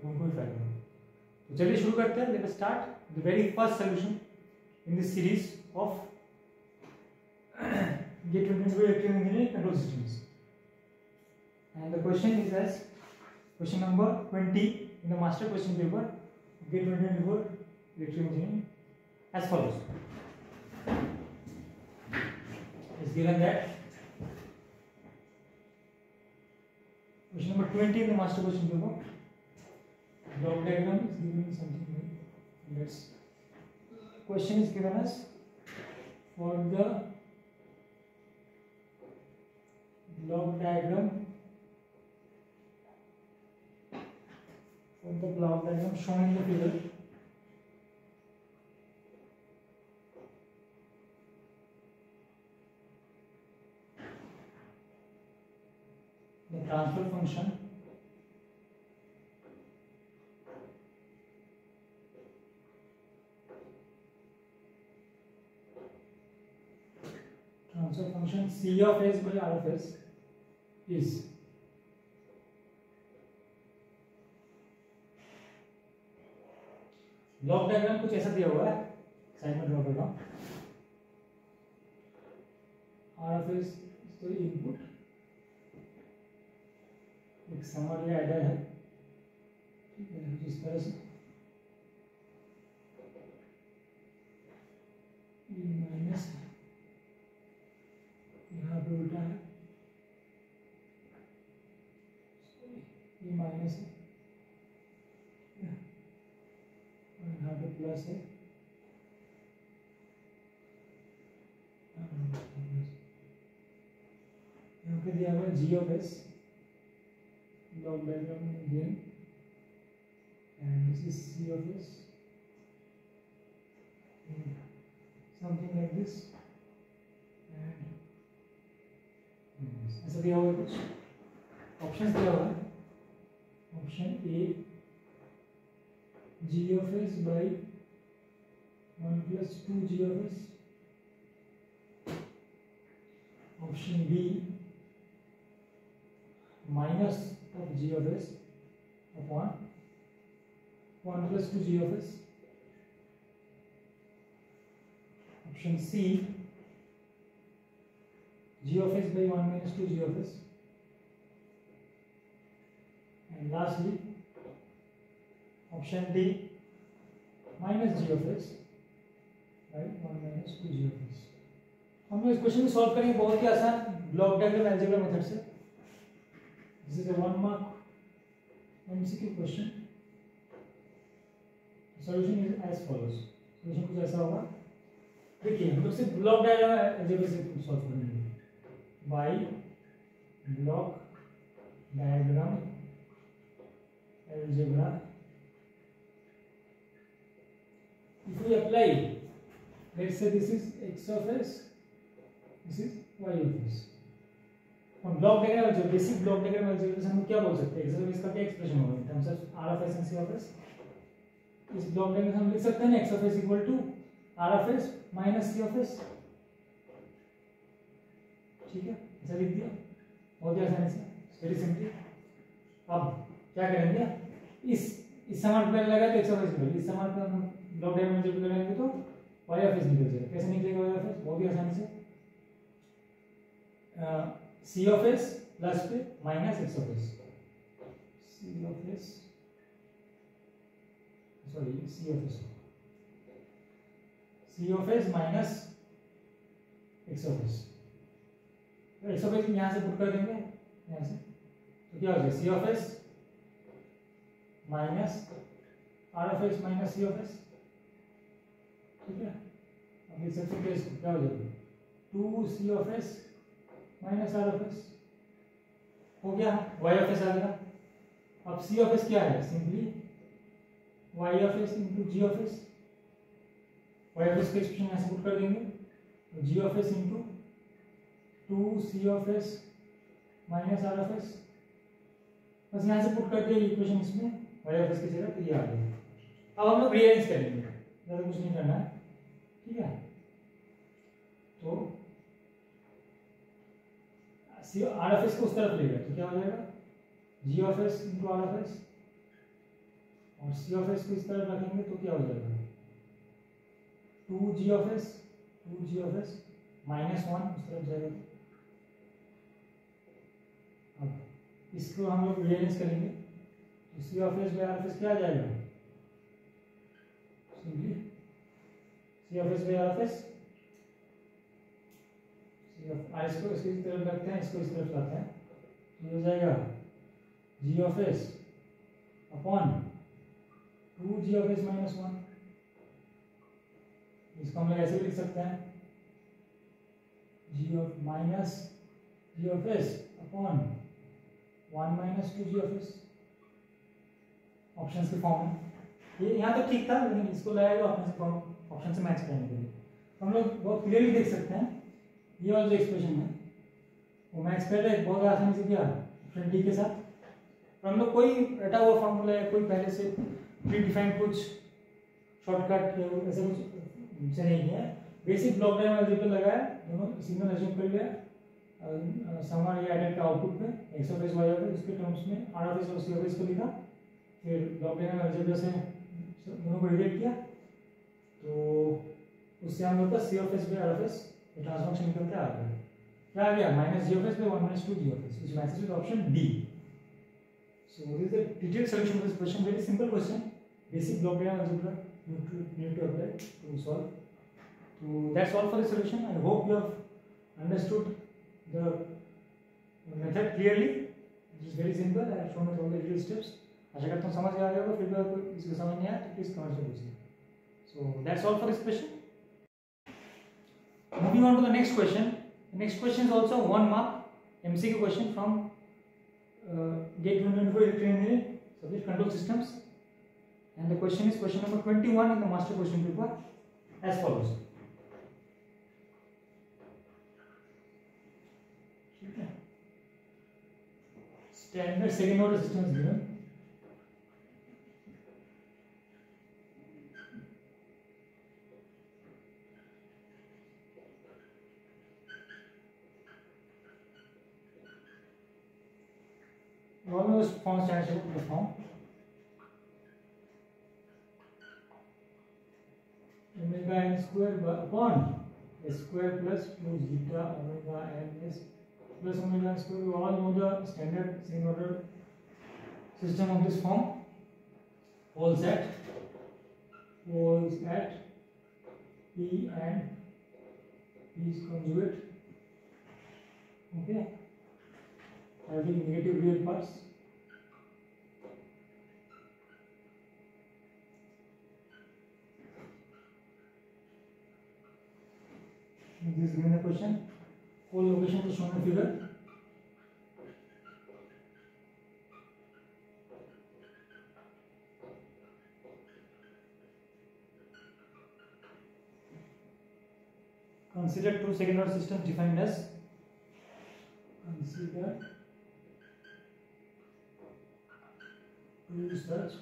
तो हमको भी फाइंड करना। तो चलिए शुरू करते हैं। Let us start the very first solution in this series of GATE 2022 Electrical Engineering Control Systems. And the question is as question number 20 in the master question paper GATE 2024 Electrical Engineering as follows. It's given that question number 20 in the master question paper block diagram is given something like let's question is given us for the block diagram shown in the figure. The transfer function C of S by R of S is block diagram कुछ ऐसा दिया हुआ है, side में draw कर रहा हूं। R of S तो इनपुट एक समर या एडर है, ठीक है, जिस तरह से E माइनस यहाँ पे उल्टा है, E माइनस है और यहाँ पे प्लस है, यहाँ पे दिया हुआ G of S block diagram again, and this is C of S, something like this, and ऐसा दिया हुआ है कुछ ऑप्शंस दिया हुआ है। Option A G of S by 1 plus 2 G of S, option B minus of G of S upon 1 plus 2 G of S, option C G of S by 1 minus 2 G of S, and lastly option D minus G of S by 1 minus 2 G of S। हम इस question को solve करेंगे बहुत ही आसान block diagram algebra method से। This is a 1 mark MCQ question. Solution is as follows. Solution कुछ ऐसा होगा, देखिए हम लोग सिर्फ ब्लॉक डायग्राम अलजेब्रा से सॉल्व करेंगे। By block diagram algebra if we apply, let's say this is x of s, this is y of s। हम block diagram algebra, basic block diagram algebra से हम क्या बोल सकते हैं, x of s का क्या एक्सप्रेशन होगा in terms of r of s and c of s। इस ब्लॉक डायग्राम हम लिख सकते हैं ना x of s equal to r of s minus c of s, ठीक है, ऐसा लिख दिया बहुत ही आसानी से, वेरी सिंपली। अब क्या करेंगे, इस समान पे लगा तो x of s निकल, इस समान पे हम ब्लॉक डायग्राम अलजेब्रा लगाएंगे तो y of s निकल जाएगा। कैसे निकलेगा y of s, बहुत ही आसानी से, c of s प्लस पे minus x of s, c of s sorry c of s, c of s minus x of s, तो x of s यहाँ से पुट कर देंगे यहाँ से, तो क्या हो जाएगा c of s minus r of s minus c of s, ठीक है। अब लिख सकते हैं इसको, क्या हो जाएगा 2c of s minus r of s, हो गया, y of s आ गया। अब c of s क्या है, simply y of s into g of s, y of s का एक्सप्रेशन यहाँ से पुट कर देंगे, तो g of s into 2c of s minus r of s, बस यहाँ से पुट कर दिया इक्वेशन इसमें y of s की जगह, तो ये आ गया। अब हम लोग रीअरेंज करेंगे, ज़्यादा कुछ नहीं करना है, ठीक है। तो r of s को उस तरफ लेगा तो क्या हो जाएगा g of s into r of s और सी ऑफ एस को इस तरफ रखेंगे तो क्या हो जाएगा, 2g ऑफ एस माइनस 1 उस तरफ जाएगा। अब इसको हम लोग रिअरेंज करेंगे तो C of s by R of s क्या आ जाएगा, simply C of s by R of s, इसको इसकी तरफ रखते हैं, इसको इस तरफ लाते हैं तो हो जाएगा G of s upon 2g of s minus 1। इसको हम लोग ऐसे भी लिख सकते हैं, G of s upon 1 minus 2g of s, options के फॉर्म में। ये यहाँ तक ठीक था, लेकिन इसको लगाएगा ऑप्शन से मैच करने के लिए। तो हम लोग बहुत क्लियरली देख सकते हैं ये वाला जो एक्सप्रेशन है वो मैच कर रहे हैं बहुत आसानी से क्या फ्रेंड डी के साथ। और हम लोग कोई रटा हुआ फॉर्मूला या कोई पहले से प्री डिफाइंड कुछ शॉर्टकट या ऐसा कुछ से नहीं है, बेसिक ब्लॉक डायग्राम अलजेब्रा लगाया, दोनों सिग्नल अज्यूम कर लिया, समान या एडेड का आउटपुट में X of S Y of S उसके टर्म्स में आर ऑफ एस और सी ऑफ एस को लिखा, फिर ब्लॉक डायग्राम अलजेब्रा से दोनों को रिलेट किया, तो उससे हम लोग का C of s by R of s transformation निकल के आ गया। क्या आ गया, minus G of s by 1 minus 2 G of s, which matches with option D. So this is the detailed solution of this question. Very simple question. Basic block diagram algebra you need to apply to solve. So that's all for the solution. I hope you have understood the method clearly. It is very simple. I have shown you all the detailed steps. आशा करता हूँ समझ आ गया होगा। फिर भी आपको इसको समझ नहीं आया तो प्लीज कमेंट में पूछिए। So that's all for this question. Moving on to the next question. The next question is also 1 mark MCQ question from GATE 2024 Electrical Engineering subject control systems, and the question is question number 21 in the master question paper as follows. Standard second order system is given. Almost form standard the form omega n square upon s square plus 2 zeta omega n s plus omega n square. We all know the standard second order system of this form. Poles at P and P's conjugate. Okay. Having negative real parts. This is given a question. All locations are shown in figure. Consider two second order systems defined as two such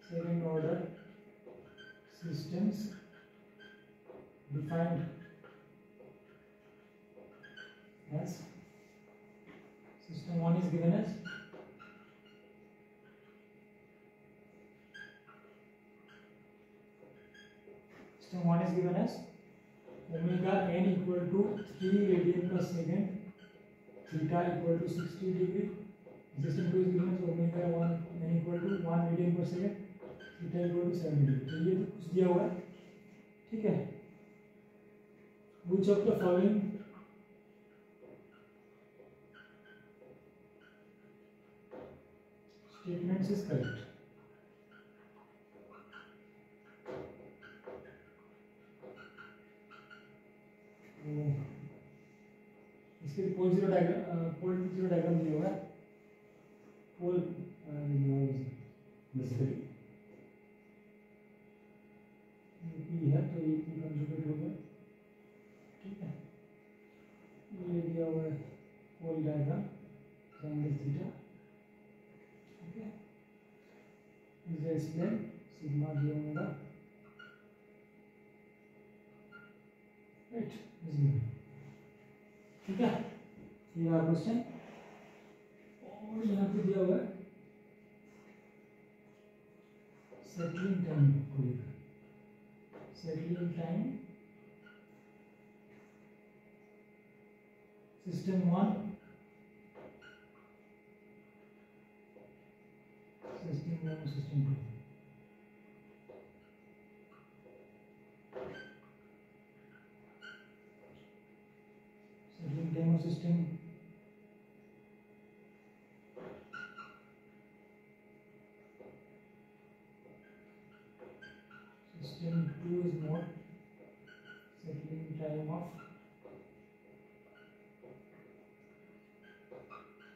second order systems defined as system 1 is given as omega n equal to 3 radian per second, theta equal to 60 degree. System 2 is given as omega n equal to 1 radian per second, theta equal to 70 degree. तो ये कुछ दिया हुआ है, ठीक है। Which of the following statements is correct? इसके pole zero diagram दिया हुआ है। पोल बेसिकली पी है तो ये पी कंजुगेट हो गया, ठीक है। ये दिया हुआ है pole diagram angle theta, okay. Is explain sigma दिया होगा, राइट, ठीक है। ये रहा क्वेश्चन। और यहाँ पे दिया हुआ है settling time, settling time, system 1, system 1, system 2. Settling time of system system 2 is more settling time of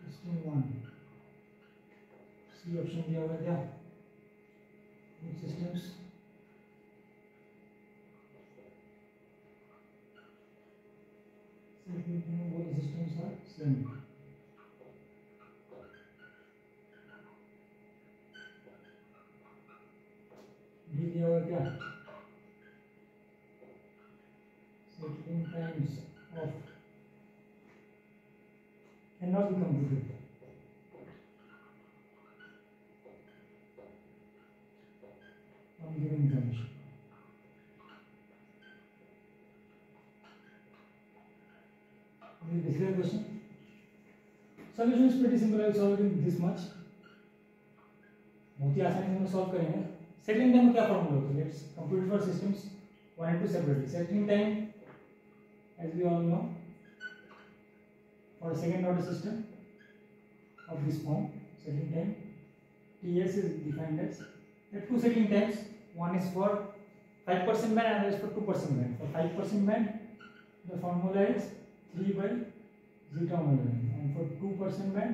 system 1. C option दिया हुआ क्या? Which systems? Settling time of both systems are same. D दिया हुआ क्या? Settling times of cannot be computed. On given information. This is the question. Solution is pretty simple. I will solve it in this much. बहुत ही आसानी से हम solve करेंगे. Settling time क्या formula होता है? Let's compute for systems 1 and 2 separately. Settling time, as we all know, for a second order system of this form, settling time TS is defined as there are two settling times. One is for 5% band and another is for 2% band. For 5% band, the formula is 3 by zeta omega n, and for 2% band,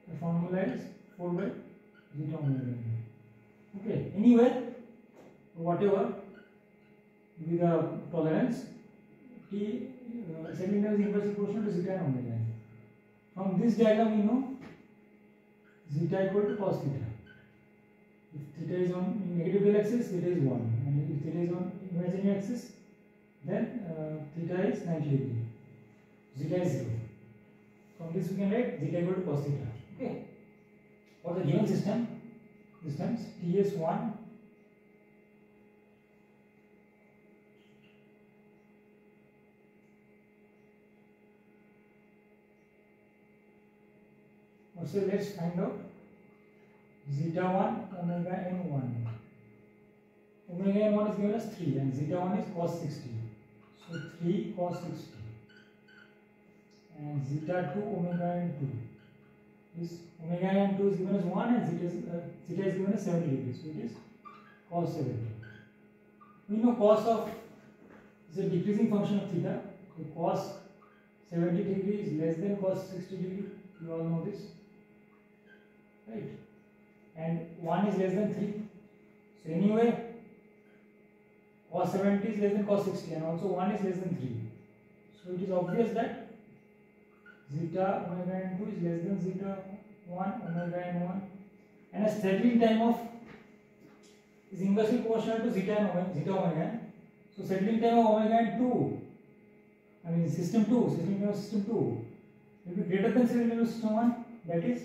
the formula is 4 by zeta omega n. Okay. Anyway, whatever with the tolerance, settling time is inversely proportional to zeta and omega n. From this diagram, we know zeta equal to cos theta. If theta is on negative real axis, theta is 1, and if theta is on imaginary axis, then theta is 90 degree. Zeta is 0. From this we can write zeta equal to cos theta. Okay. For the given system, systems TS1 so let's find out zeta 1 omega n1. Omega n1 is given as 3 and zeta 1 is cos 60. So 3 cos 60 and zeta 2 omega n2 is omega n2 is given as 1 and zeta is given as 70 degrees. So it is cos 70. We know cos of is a decreasing function of theta. So cos 70 degree is less than cos 60 degree. You all know this, right? And 1 is less than 3. So anyway, cos 70 is less than cos 60 and also 1 is less than 3. So it is obvious that zeta omega n2 is less than zeta 1 omega n1, and a settling time of is inversely proportional to zeta omega n. So settling time of omega n2, I mean system 2, settling time of system 2 will be greater than settling time of system 1, that is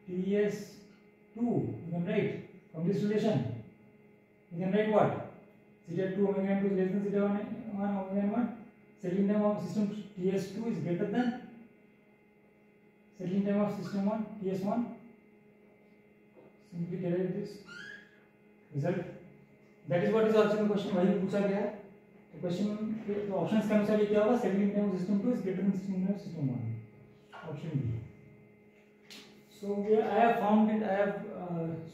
TS2. You can write from this relation, you can write what? Zeta 2 omega n2 is less than zeta 1 omega n1. Settling time of system TS2 is greater than settling time of system 1 TS1. Simply derive this result. That is what is also in the question. वही पूछा गया है. तो question के तो options के अनुसार ये क्या होगा? Settling time of system 2 is greater than settling time of system 1. Option B. So I have found it. I have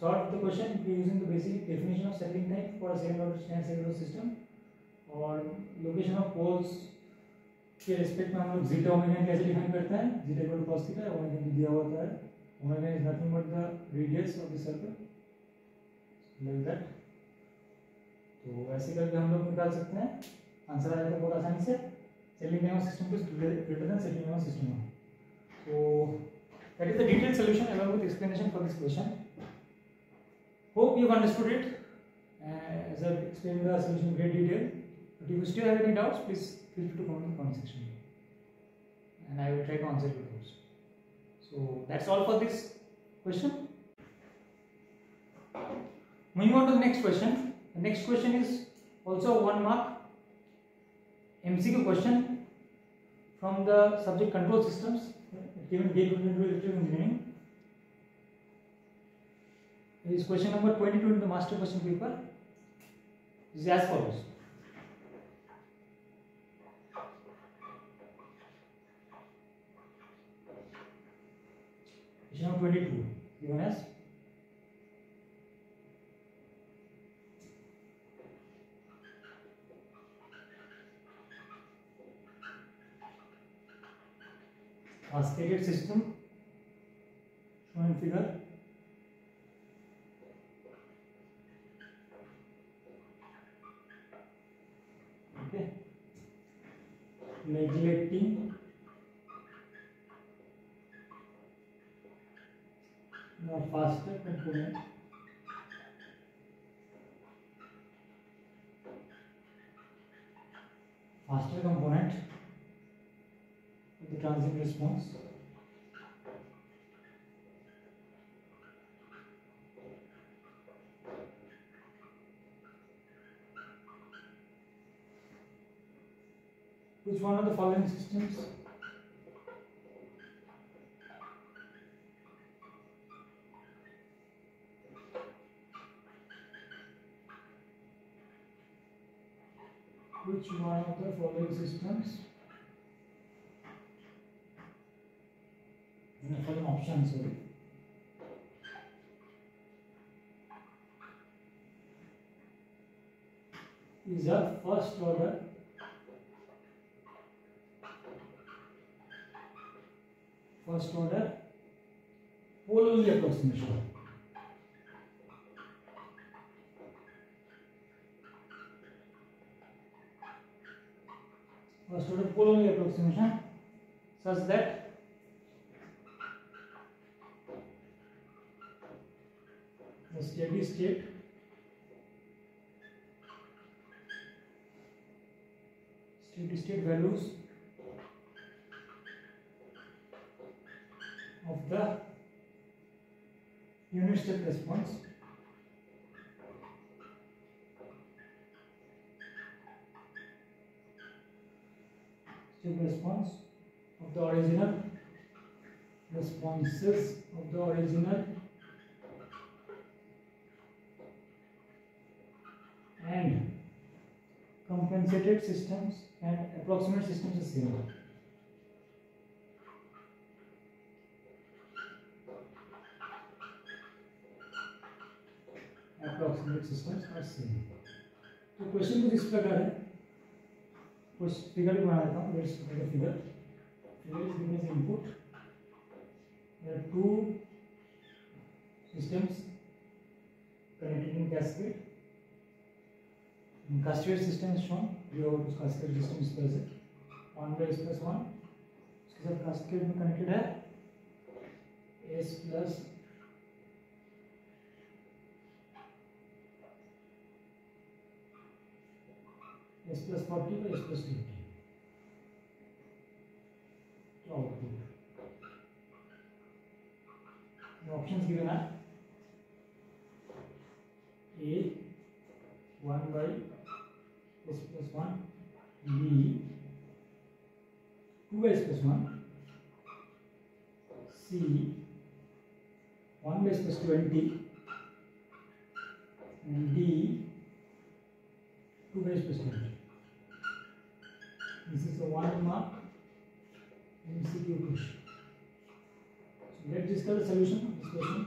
solved the question using the basic definition of settling time for a second order second order system. और location of poles के respect में हम लोग zeta omega कैसे define करते हैं? Zeta equal to cos theta, omega दिया होता है. Omega is nothing but the radius of the circle, like that. तो ऐसे करके हम लोग निकाल सकते हैं. आंसर आ जाएगा बहुत आसानी से. Settling time of system is greater than settling time of system 1. So that is the detailed solution along with explanation for this question. Hope you have understood it. As I have explained the solution in great detail. But if you still have any doubts, please feel free to comment in the comment section, and I will try to answer your doubts. So that's all for this question. Moving on to the next question. The next question is also 1 mark MCQ question from the subject control systems given Gate Electrical Engineering. It is question number 22 in the master question paper. It is as follows. Question number 22 given as cascaded system shown in figure. Okay, neglecting the faster component of the transient response which one of the following systems following options is a first order pole only approximation. First order pole only approximation such that the steady state values of the unit step response of the original responses of the original and compensated systems and approximate systems is zero. Approximate systems are same. तो question कुछ इस प्रकार है, कुछ figure भी बना देता हूँ. Let's take a figure. Here is given as input. There are two systems connected in cascade. Cascade system is shown. Here cascade system is present. 1 by S plus 1. इसके साथ cascade में connected है S plus S plus 40 by S plus 20. तो output options given है A 1 by S plus 1, B 2 by S plus 1, C 1 by S plus 20, and D 2 by S plus 20. This is the 1 mark MCQ question. So let's discuss the solution of this question.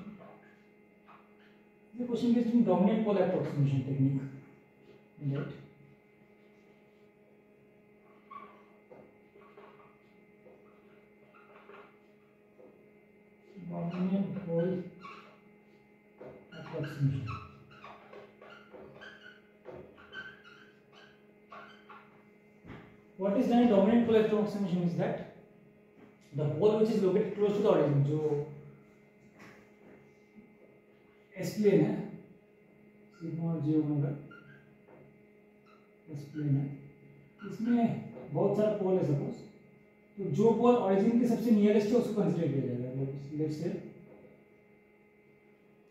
The question is using dominant pole approximation technique. Right. Dominant pole approximation. What is done in dominant pole approximation is that the pole which is located close to the origin, जो S plane है, sigma और J omega S plane है, इसमें बहुत सारा पोल है suppose, तो जो पोल ऑरिजिन के सबसे नियरेस्ट है उसको कंसीडर किया जाएगा. Let's say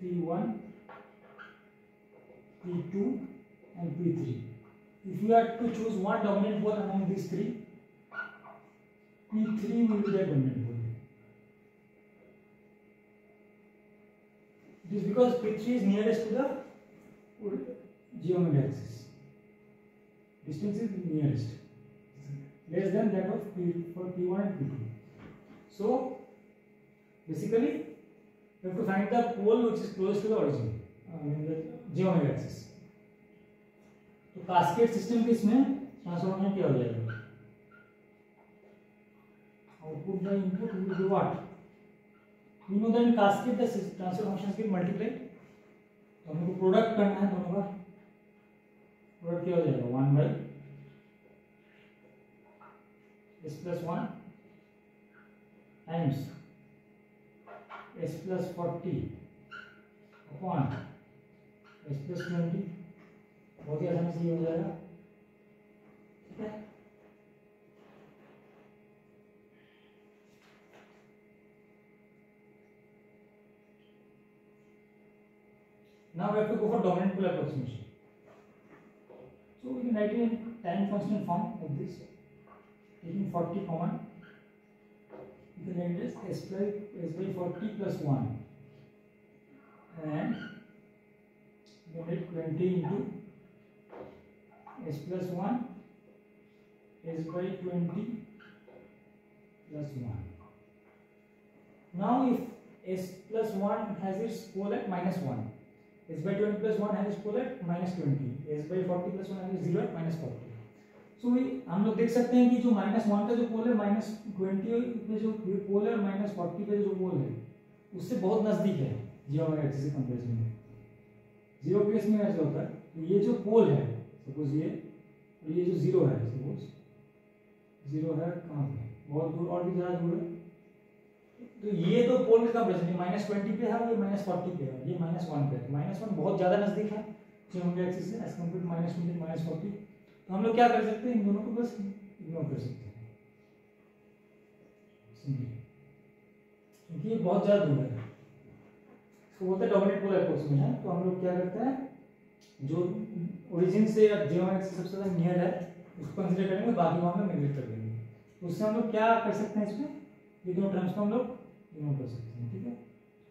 P1 P2 and P3. If you are to choose one dominant pole among these three, P3 will be the dominant pole. It is because P3 is nearest to the geometry axis. Distance is nearest, less than that of for P1 and P2. So basically, you have to find the pole which is close to the origin, the geometry axis. तो cascade system के इसमें transformation क्या हो जाएगा? Output by input will be what? We know that in cascade the transfer functions get multiply, तो हमको product करना है दोनों का। प्रोडक्ट क्या हो जाएगा? 1 by s plus 1 times s plus 40 upon s plus 20। बहुत ही आसानी से ये हो जाएगा, ठीक है। Now we have to go for dominant pole approximation. So we can write it in time constant form like this. Taking 40 common, you can write this s by 40 plus 1, and you can write 20 into s plus 1 s by 20 plus 1. Now if s plus 1 has its pole at minus 1, s by 20 plus 1 has its pole at minus 20, s by 40 plus 1 has its 0 at minus 40. So हम लोग देख सकते हैं कि जो minus 1 का जो पोल है minus 20 पे जो पोल है और minus 40 पे जो पोल है उससे बहुत नजदीक है जियोमेट्रिक एक्सिस के कंपैरिजन में। जीरो केस में ऐसा होता है, तो ये जो पोल है सपोज ये जो जीरो है, सपोज जीरो है कहाँ पे? बहुत दूर और भी ज़्यादा दूर है। तो ये तो पोल का कंपैरिजन माइनस 20 पे है और ये माइनस 40 पे है, ये माइनस 1 पे है। माइनस 1 बहुत ज़्यादा नजदीक है जियोमेट्रिक एक्सिस से as compare to minus 20 minus 40। तो हम लोग क्या कर सकते हैं? इन दोनों को बस इग्नोर कर सकते हैं क्योंकि ये बहुत ज़्यादा दूर है। इसको बोलते हैं डोमिनेंट पोल अप्रोक्सीमेशन। तो हम लोग क्या करते हैं, जो ओरिजिन से या जियोमेट्रिक से सबसे ज़्यादा नियर है उसको कंसीडर करेंगे, बाकी को हम लोग नेगलेक्ट कर देंगे। तो उससे हम लोग क्या कर सकते हैं, इसमें ये दोनों टर्म्स को हम लोग इग्नोर कर सकते हैं, ठीक है।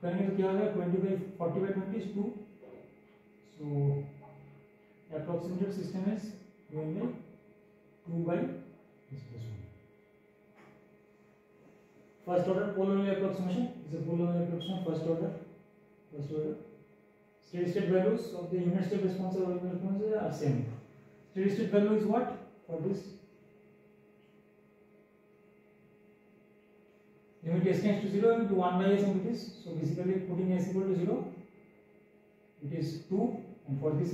करेंगे तो क्या हो जाएगा? 20 by 40 by 20 is 2. So approximated system is only 2 by s plus 1. First order polynomial approximation is a polynomial approximation first order. Steady state values of the unit step response or original response are same. Steady state value is what for this? Limit s tends to 0 into 1 by s into this. So basically putting s equal to 0, it is 2, and for this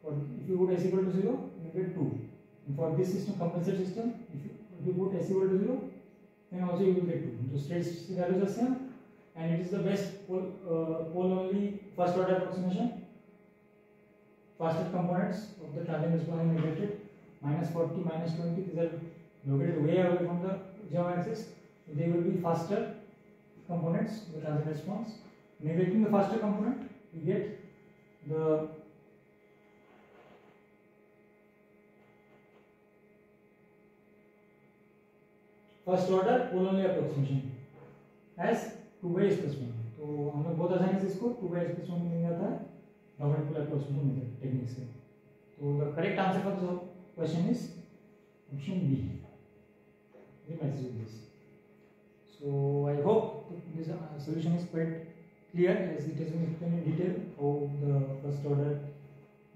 if you put s equal to 0, you get 2. And for this system, compensated system, if you put s equal to 0, then also you will get 2. So steady state values are same, and it is the best pole only first order approximation. Fastest components of the transient response are neglected. Minus 40, minus 20, these are located way away from the geometry axis. So they will be faster components of the transient response. Neglecting the faster component, we get the first order pole only approximation as 2 by s plus 1. तो हम लोग बहुत आसानी से इसको 2 by s plus 1 मिल जाता है dominant pole approximation method technique से। तो the correct answer for this question is option B. ये message is this. So I hope this solution is quite clear as it has been explained in detail how the first order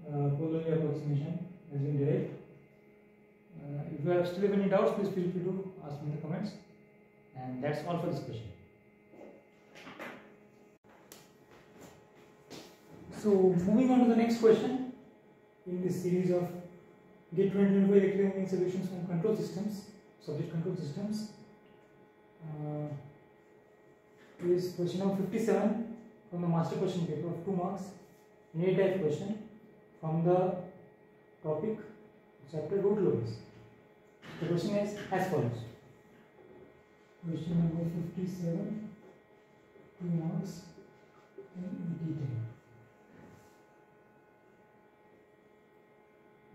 pole only approximation has been derived. If you have still have any doubts, please feel free to ask me in the comments. And that's all for this question. So moving on to the next question in this series of GATE 2025 electrical engineering solutions from control systems, subject control systems. Is question number 57 from the master question paper of 2 marks, an A-type question from the topic chapter root loads. The question is as follows. Question number 57, 2 marks in detail.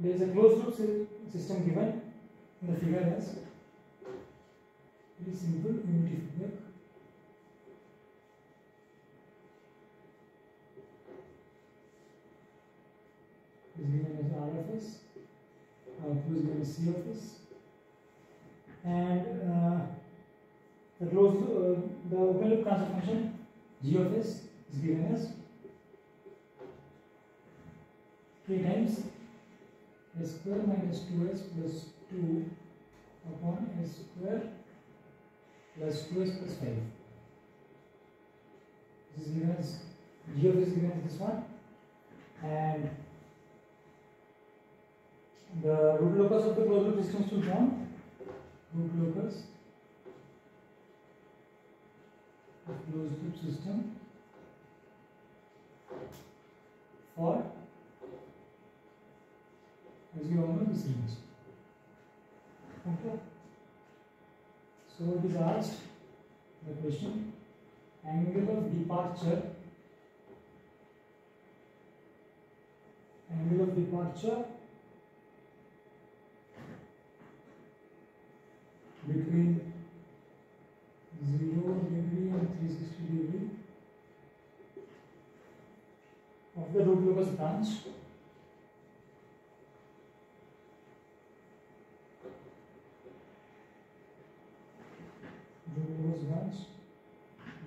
there is a closed loop system given in the figure as very simple unity feedback. Is given as R of S, output is given as C of S, and the open loop transfer function G of S is given as 3 times S square minus 2S plus 2 upon S square plus 2S plus 5. This is given as G of S is given as this one, and the root locus of the closed loop system is to drawn. Root locus of closed loop system for, as you all know, this range. Okay. So it is asked the question: angle of departure between 0 degree and 360 degree of the root locus branch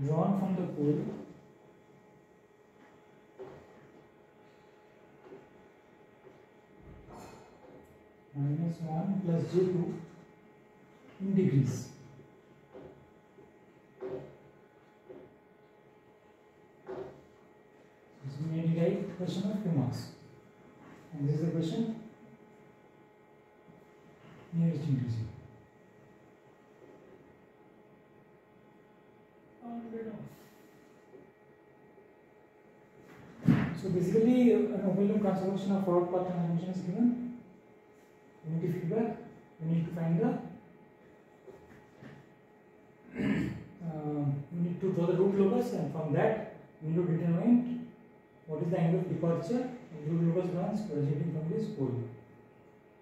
drawn from the pole -1 plus J2 in degrees. This is a derived question of 2 marks, and this is a question nearest increasing. So basically, an open loop transformation of forward path transformation is given. Unity feedback. We need to find the we need to draw the root locus, and from that we need to determine what is the angle of departure of root locus branch originating from this pole.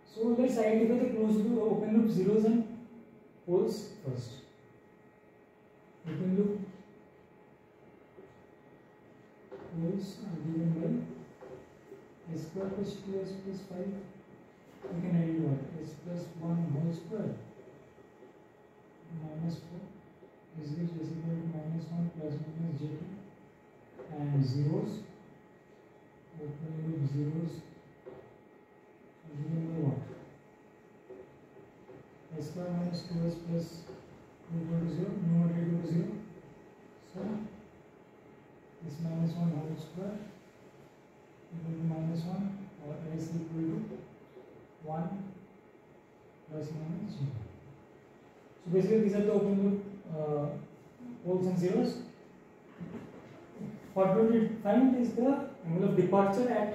So let's identify the closed loop, open loop zeros and poles first. Open loop poles are given by S square plus 2S plus 5. We can write what? S plus 1 whole square minus 4 is equal to -1 plus minus J2, and zeros, open loop zeros are given by what? S square minus 2S plus equal to 0, numerator equal to 0. So this -1 whole square equal to -1, or S equal to 1 plus minus 0. So basically these are the open loop poles and zeros. What we will find is the angle of departure at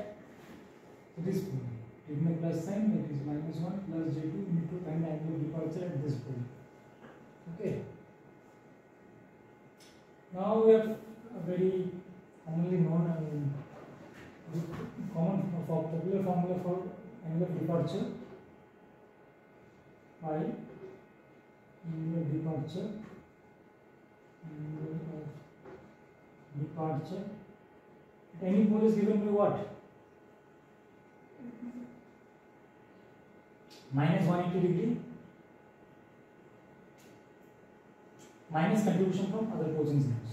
this pole. Given a plus sign, that is -1 plus J2, we need to find the angle of departure at this pole. Okay. Now we have a very commonly known and popular formula for angle of departure. By angle of departure at any pole is given by what? -180 degree minus contribution from other poles and zeros.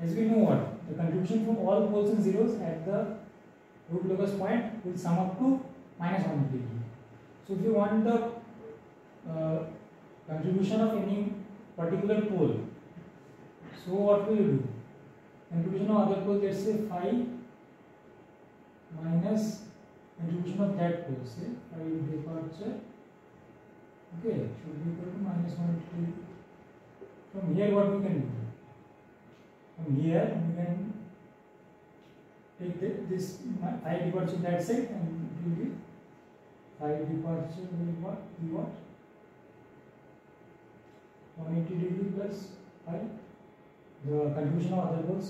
As we know what? The contribution from all poles and zeros at the root locus point will sum up to -180 degree. So if you want the contribution of any particular pole, so what will you do? Contribution of other pole, let's say phi minus contribution of that pole, say phi departure, okay, should be equal to -180 degree. From here what we can do? From here we can take this phi departure that side, and it will be phi departure will be what? 180 degree plus phi, the contribution of other poles.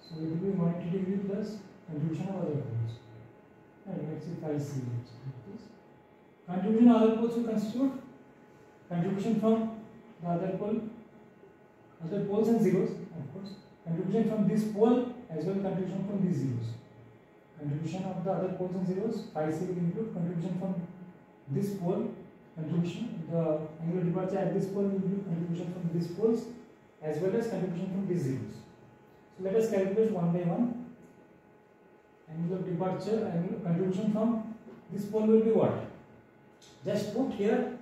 So it will be 180 degree plus contribution of other poles. let's say 5C. Contribution other poles will constitute contribution from the other poles and zeros, of course. Contribution from this pole as well as contribution from these zeros. Contribution of the other poles and zeros, 5C will include contribution from this pole, contribution, the angular departure at this pole will include contribution from these poles as well as contribution from these zeros. So let us calculate one by one. Angular departure, angular contribution from this pole will be what? Just put here,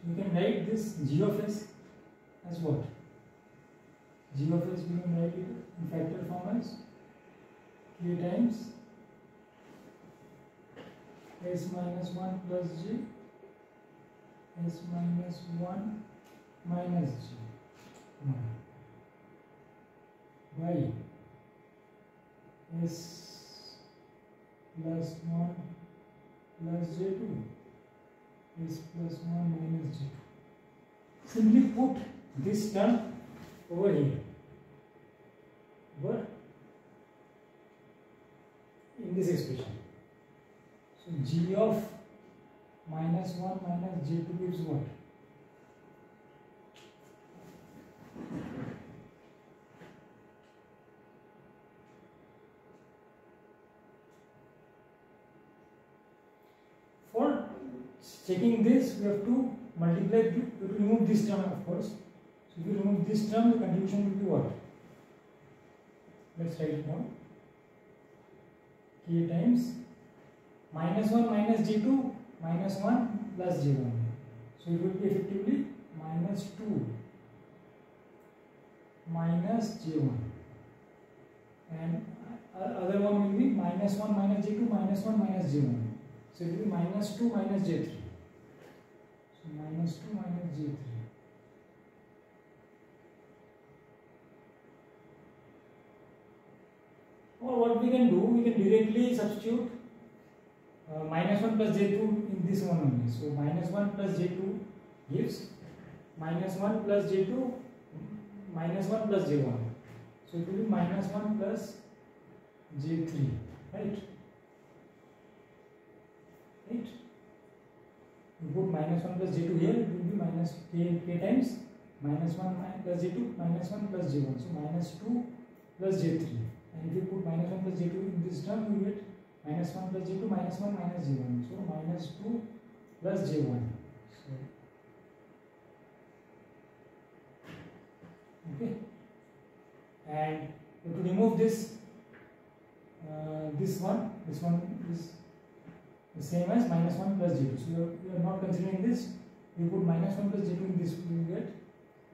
you can write this G of S as what? G of S we can write it in factor form as K times S minus 1 plus G, S minus 1 minus G, by S plus 1 plus J2, S plus 1 minus J2. Simply put this term over here, over in this expression. So G of minus 1 minus J2 gives what? For checking this, we have to multiply, we have to remove this term, of course. So if you remove this term, the contribution will be what? Let's write it down. K times minus 1 minus J2 minus 1 plus J1. So it will be effectively minus 2 minus J1. And other one will be minus 1 minus J2 minus 1 minus J1. So it will be minus 2 minus J3. So minus 2 minus J3. Or what we can do, we can directly substitute minus 1 plus J2 in this one only. So minus 1 plus J2 gives minus 1 plus J2 minus 1 plus J1. So it will be minus 1 plus J3, right? Right? You put minus 1 plus J2 here, it will be minus K times minus 1 plus J2 minus 1 plus J1. So minus 2 plus J3. And if you put minus 1 plus J2 in this term, you get minus 1 plus J2 minus 1 minus J1. So minus 2 plus J1. So, okay. And to remove this, this one is the same as minus 1 plus J2. So you are not considering this. You put minus 1 plus J2 in this, you will get,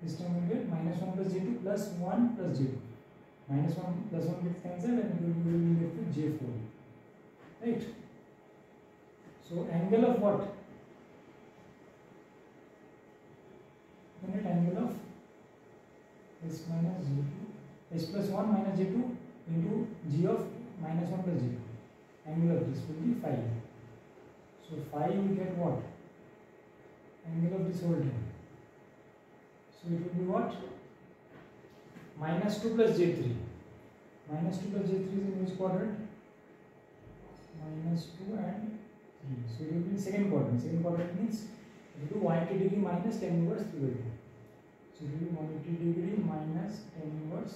this term will get minus 1 plus J2 plus 1 plus J2. Minus 1 plus 1 gets cancelled and you will be left with J4. Right? So angle of what? Unit angle of S minus J2, S plus 1 minus J2 into G of minus 1 plus J2. Angle of this will be 5. So 5 will get what? Angle of this whole term. So it will be what? Minus 2 plus J3. Minus 2 plus J3 is in which quadrant? Minus 2 and 3. So it will be in second quadrant. Second quadrant means it will be 180 degree minus tan inverse 3 by 2. So it will be 180 degree minus tan inverse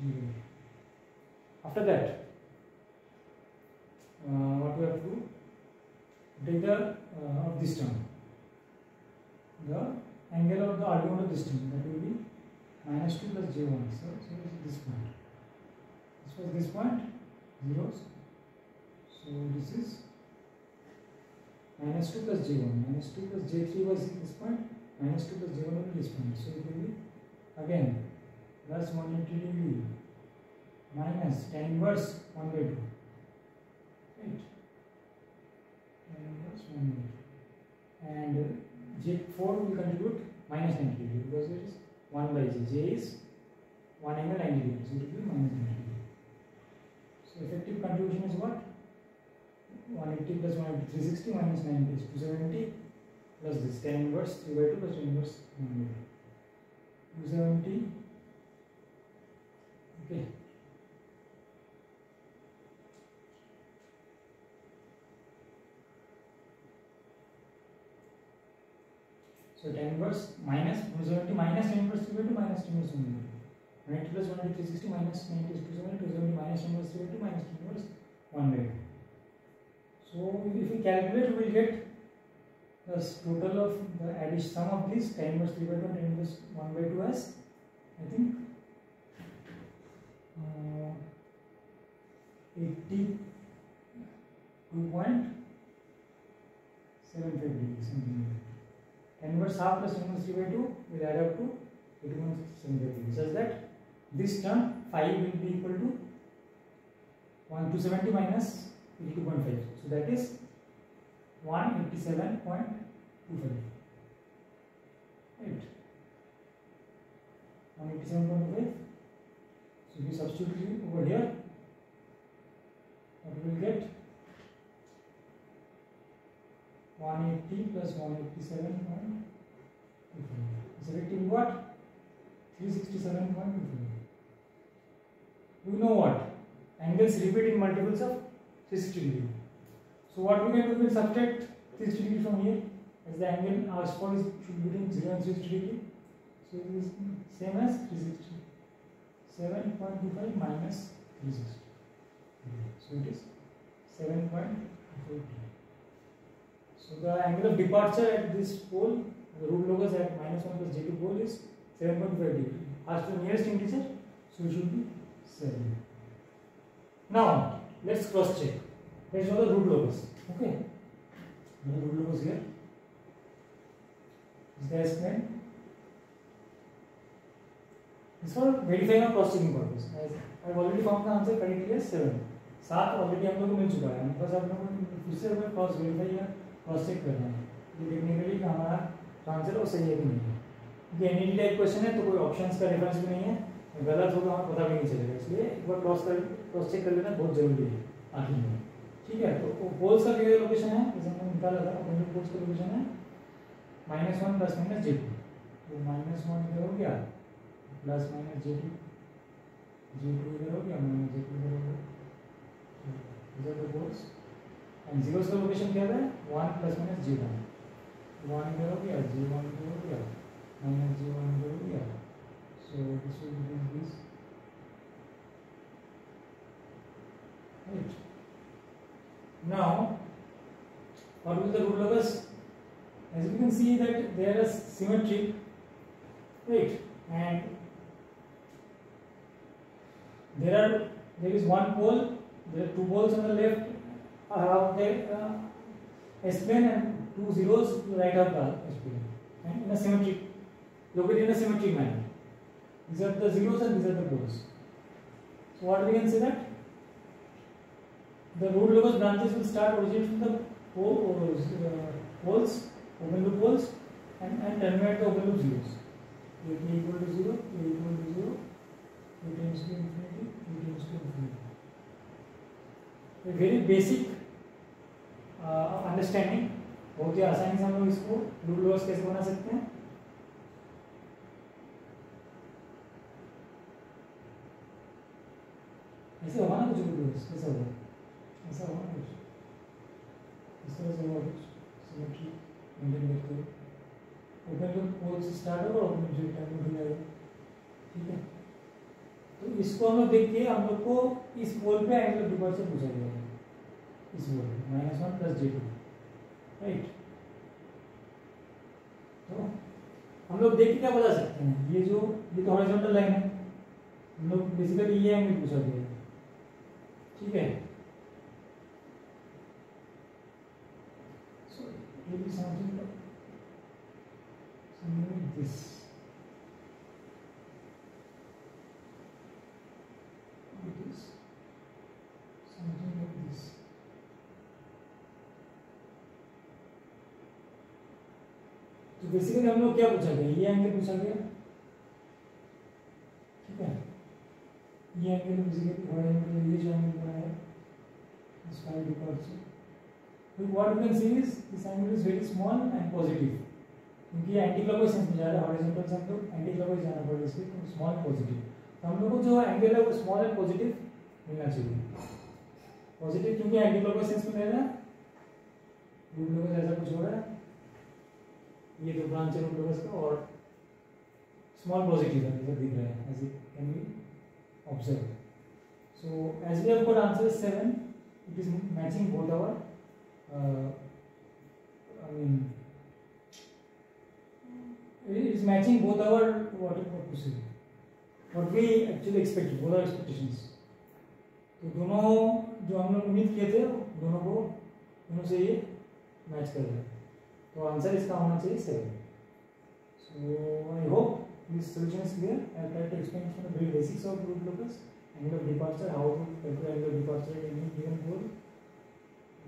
3 by 2. After that, what we have to do? Take the of this term. The angle of the argument of this term, that will be minus 2 plus J1. So this point. This was this point, zeros. So this is minus 2 plus J1. Minus 2 plus J3 was this point. Minus 2 plus J1 will be this point. So it will be again plus 180 degree minus tan inverse 1 by 2. Right? Tan inverse 1 by 2. And J4 will contribute minus 90 degree because it is 1 by J. J is 1 angle 90 degree. So it will be minus 90 degree. So effective contribution is what? 180 plus 180, 360 minus 90 is 270 plus this tan inverse 3 by 2 plus tan inverse 1 by 2. 270. Okay. So tan inverse minus 270 minus tan inverse 3/2 minus tan inverse 1/2. 90 plus 100 360 minus 90 is 270, 270 minus tan inverse 3/2 minus tan inverse 1/2. So if we calculate, we will get the total of the addition sum of these tan inverse 3/2 and tan inverse 1/2 as I think 82.75 degrees something like that. Tan inverse half plus tan inverse 3/2 will add up to 81.75 degrees, such that this term phi will be equal to 270 minus 82.5. So that is 187.25. Right. 187.25. So we substitute over here. What we will get? 180 plus 187.25. Is effective what? 367.25. You know what? Angles repeat in multiples of 360 degree. So what we can do, we will subtract 360 degree from here, as the angle asked for is should be between 0 and 360 degree. So it is same as 360. 7.25 minus 360. So it is 7.25. So the angle of departure at this pole, the root locus at -1 plus j2 pole is 7.5 degree. Asked for nearest integer, so it should be 7. Now let's cross check. Let's show the root locus. Okay. The root locus here. This guy is plain. This for verifying or cross checking purpose. I've already found the answer correctly as 7. 7 already हम लोग को मिल चुका है, बस आप लोगों को फिर से क्रॉस वेरीफाई या क्रॉस चेक करना है ये देखने के लिए कि हमारा आंसर वो सही है कि नहीं है। क्योंकि एनईडी टाइप क्वेश्चन है तो कोई ऑप्शंस का रेफरेंस भी नहीं है, गलत होगा हमें पता भी नहीं चलेगा, इसलिए एक बार क्रॉस चेक कर लेना बहुत जरूरी है आखिर में। ठीक है, तो पोल्स का क्या लोकेशन है, जैसे हमने निकाला था अपोजिट पोल्स का लोकेशन है -1 प्लस माइनस j2। तो -1 इधर हो गया प्लस माइनस j2 इधर हो गया माइनस j2 इधर हो गया। These are the poles and zeros का लोकेशन क्या है 1 प्लस माइनस j1। 1 इधर हो गया j1 इधर हो गया माइनस j1 इधर हो गया। So this will be this. Right. Now, what will the root locus? As you can see that there is symmetry, right? And there is one pole. There are two poles on the left of the S plane and two zeros to the right of the S plane, and in a symmetric, located in a symmetric manner. These are the zeros and these are the poles. So what we can say that the root locus branches will start originating from the poles, open loop poles, and terminate the open loop zeros. A equal to 0, A equal to 0, A tends to infinity, A tends to infinity. A very basic understanding, बहुत ही आसानी से हम लोग इसको root loss कैसे बना सकते हैं। ऐसे होगा ना कुछ रूट लॉस, कैसा होगा, ऐसा होगा कुछ इस तरह से होगा कुछ सिमेट्री मेंटेन करते हुए ओपन लूप पोल से स्टार्ट होगा और ओपन लूप टाइम में जाएगा। ठीक है, तो इसको हम लोग देख के हम लोग को इस पोल पे एंगल ऑफ डिपार्चर पूछा गया है, इस पोल पे -1 प्लस j2, राइट। तो हम लोग देख के क्या बता सकते हैं, ये तो हॉरिजॉन्टल लाइन है, हम लोग बेसिकली ये एंगल पूछा गया है। ठीक है, सो ये भी something like this. It is something like this. तो बेसिकली हम लोग क्या पूछा गया, ये एंगल पूछा गया। ठीक है, ये एंगल बेसिकली हॉरिजॉन्टल ये जो एंगल बना है इस फाइव डिपार्चर, तो what we can see is this angle is very small and positive, क्योंकि एंटी क्लॉकवाइज सेंस में जा रहा है, हॉरिजॉन्टल से हम लोग एंटी क्लॉकवाइज जाना पड़ेगा, इसलिए स्मॉल पॉजिटिव। तो हम लोग को जो एंगल है वो स्मॉल एंड पॉजिटिव मिलना चाहिए। पॉजिटिव क्योंकि एंटी क्लॉकवाइज सेंस में ले रहा है, रूट लॉकस ऐसा कुछ हो रहा है, ये दो ब्रांच है रूट लोकस का और स्मॉल पॉजिटिव है इधर दिख रहा है as it can be observe. So as we have got answer is 7, it is matching both our it is matching both our what we actually expected, both our expectations. तो दोनों जो हम लोग उम्मीद किए थे दोनों से ये मैच कर रहा है. तो आंसर इसका होना चाहिए 7. So I hope this solution is clear. I have tried to explain from the very basics of root locus, angle of departure, how to calculate angle of departure in any given pole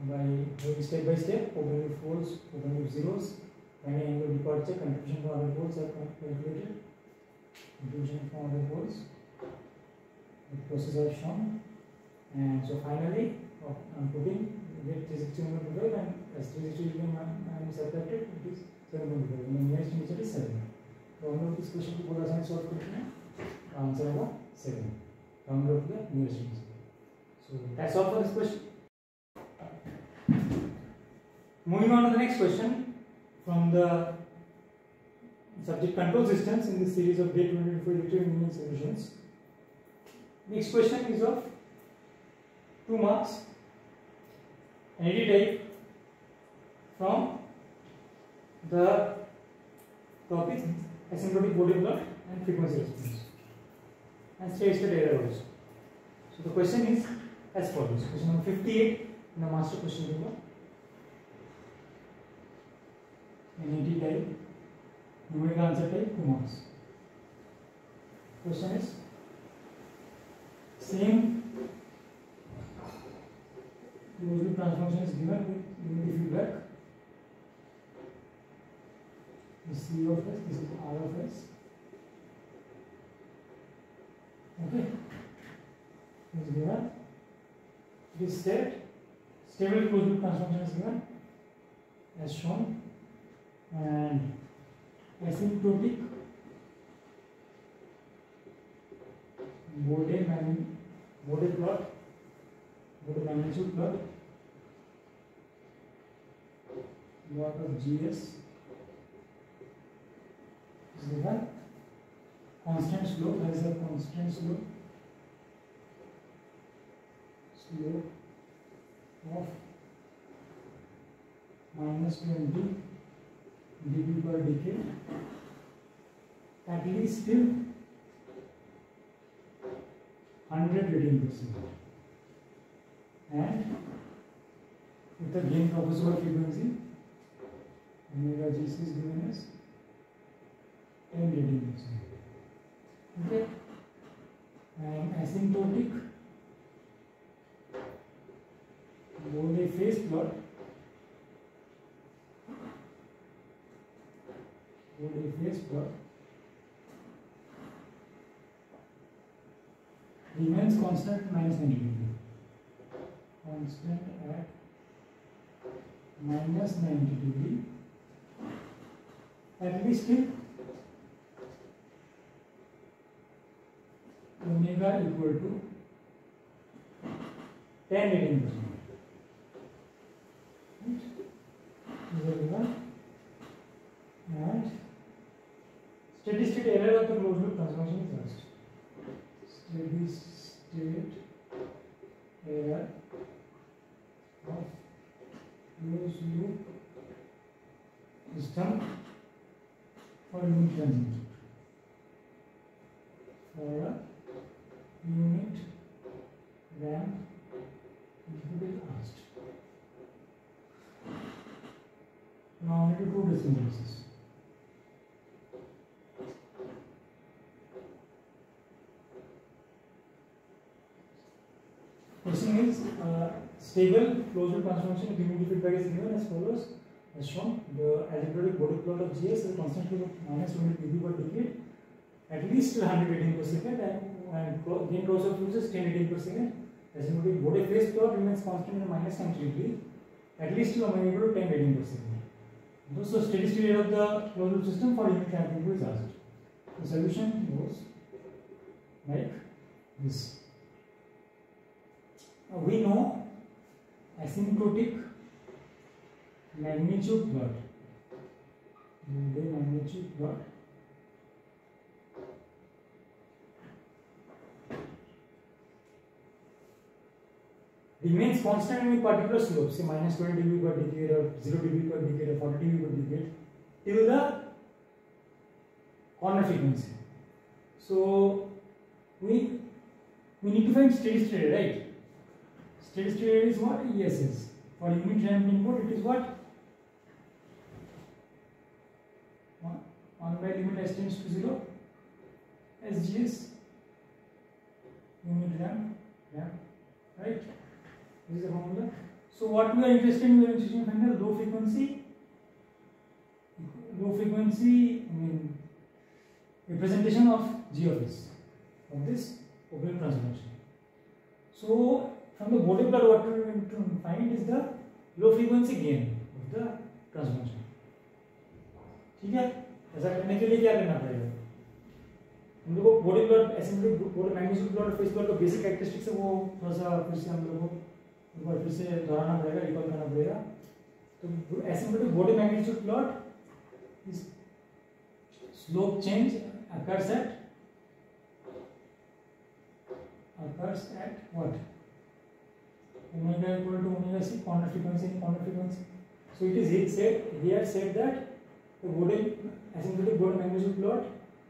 by going step by step, opening with poles, opening with zeros, finding angle of departure, contribution from other poles are calculated, contribution from other poles, the process are shown, and so finally putting get 360 multiplied and as 360 and subtracted, it is 7 multiplied. And the nearest answer is 7. तो हम लोग इस question को बहुत आसानी से solve करते हैं. आंसर होगा 7. तो हम लोग का nearest answer. So that's all for this question. Moving on to the next question from the subject control systems in this series of day 24 electrical engineering solutions. Next question is of 2 marks. Any type from the topic asymptotic body plot and frequency response and steady state error also. So the question is as follows. Question number 58 in the master question paper. NET type, numerical answer type, 2 marks. Question is same closed loop transformation is given with unity feedback. This is C of S, this is R of S. Okay, this is given. This set stable closed loop transformation is given as shown, and asymptotic Bode plot, Bode magnitude plot of GS is given. Constant slope, there is a constant slope of -20 dB per decade, at least till 100 reading per second, and with the gain crossover frequency omega GC is given as 10 reading per second. Okay, and asymptotic Bode phase plot, remains constant -90 degree, constant at -90 degree, at least till omega equal to 10 reading per second. And steady state error of the closed loop transformation is asked. Steady state error of closed loop system for unit transient. For a unit ramp input is asked. Now I need to do this analysis. Question is stable closed loop transformation with unity feedback is given as follows, as shown. The asymptotic Bode plot of GS is a constant slope of -20 dB per decade, at least 100 reading per second, and gain crossover frequency is 10 reading per second. Asymptotic Bode phase plot remains constant at -90 degree, at least till omega equal to 10 reading per second. So steady state error of the closed loop system for unit ramp input is asked. The solution goes like this. We know asymptotic magnitude plot Bode magnitude plot remains constant in a particular slope, say minus 20 dB per decade or 0 dB per decade or 40 dB per decade till the corner frequency. So we need to find steady state, right? Steady state is what? ESS. For unit ramp input, it is what? 1 by limit s tends to 0 SGS unit ramp, right? This is the formula. So what we are interested in, we are interested in finding low frequency, representation of G of S of this Fourier transformation. So from the Bode plot, what we are going to find is the low frequency gain of the transformation. ठीक है? ऐसा करने के लिए क्या करना पड़ेगा? हम लोग को Bode plot, asymptotic Bode magnitude plot और फेज प्लॉट का बेसिक कैरेक्टरिस्टिक्स है वो थोड़ा सा फिर से हम लोग को एक बार फिर से दोहराना पड़ेगा, रिकॉल करना पड़ेगा. तो asymptotic Bode magnitude plot is slope change occurs at what? Omega equal to omega c, corner frequency and corner frequency. So it is said that the asymptotic Bode magnitude plot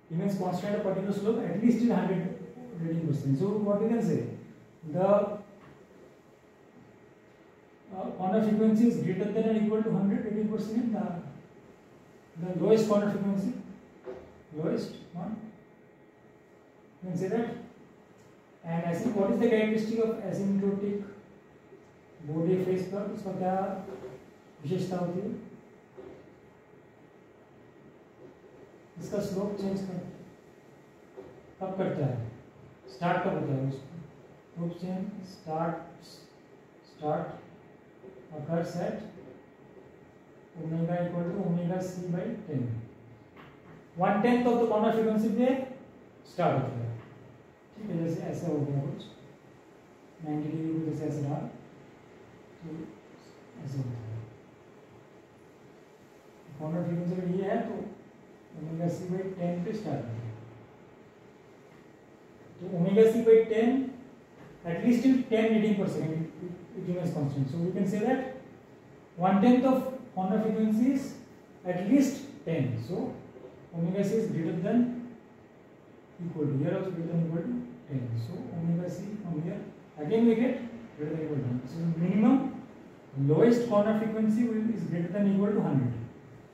remains constant at a particular slope at least till 100 radian%. So what we can say, the corner frequency is greater than or equal to 100 radian%. The lowest corner frequency, lowest one, you can say that. And what is the characteristic of asymptotic Bode phase plot? उसका क्या विशेषता होती है? इसका slope change कब करता है? Start कब होता है उसका? Slope change start occurs at omega equal to omega c by 10. 1/10 of the corner frequency पे स्टार्ट होता है. ठीक है, जैसे ऐसा हो गया कुछ 90 डिग्री को जैसे ऐसे रहा तो ऐसे होता है. कॉर्नर फ्रीक्वेंसी ये है तो ओमेगा सी बाई 10 पे स्टार्ट होता है. तो omega C by 10 at least till 10 radian per second it remains constant. So we can say that 1/10 of corner frequency is at least 10. So omega c is greater than equal to, here also greater than equal to 10. So omega c from here again we get greater than equal to 10. So minimum lowest corner frequency is greater than equal to 100.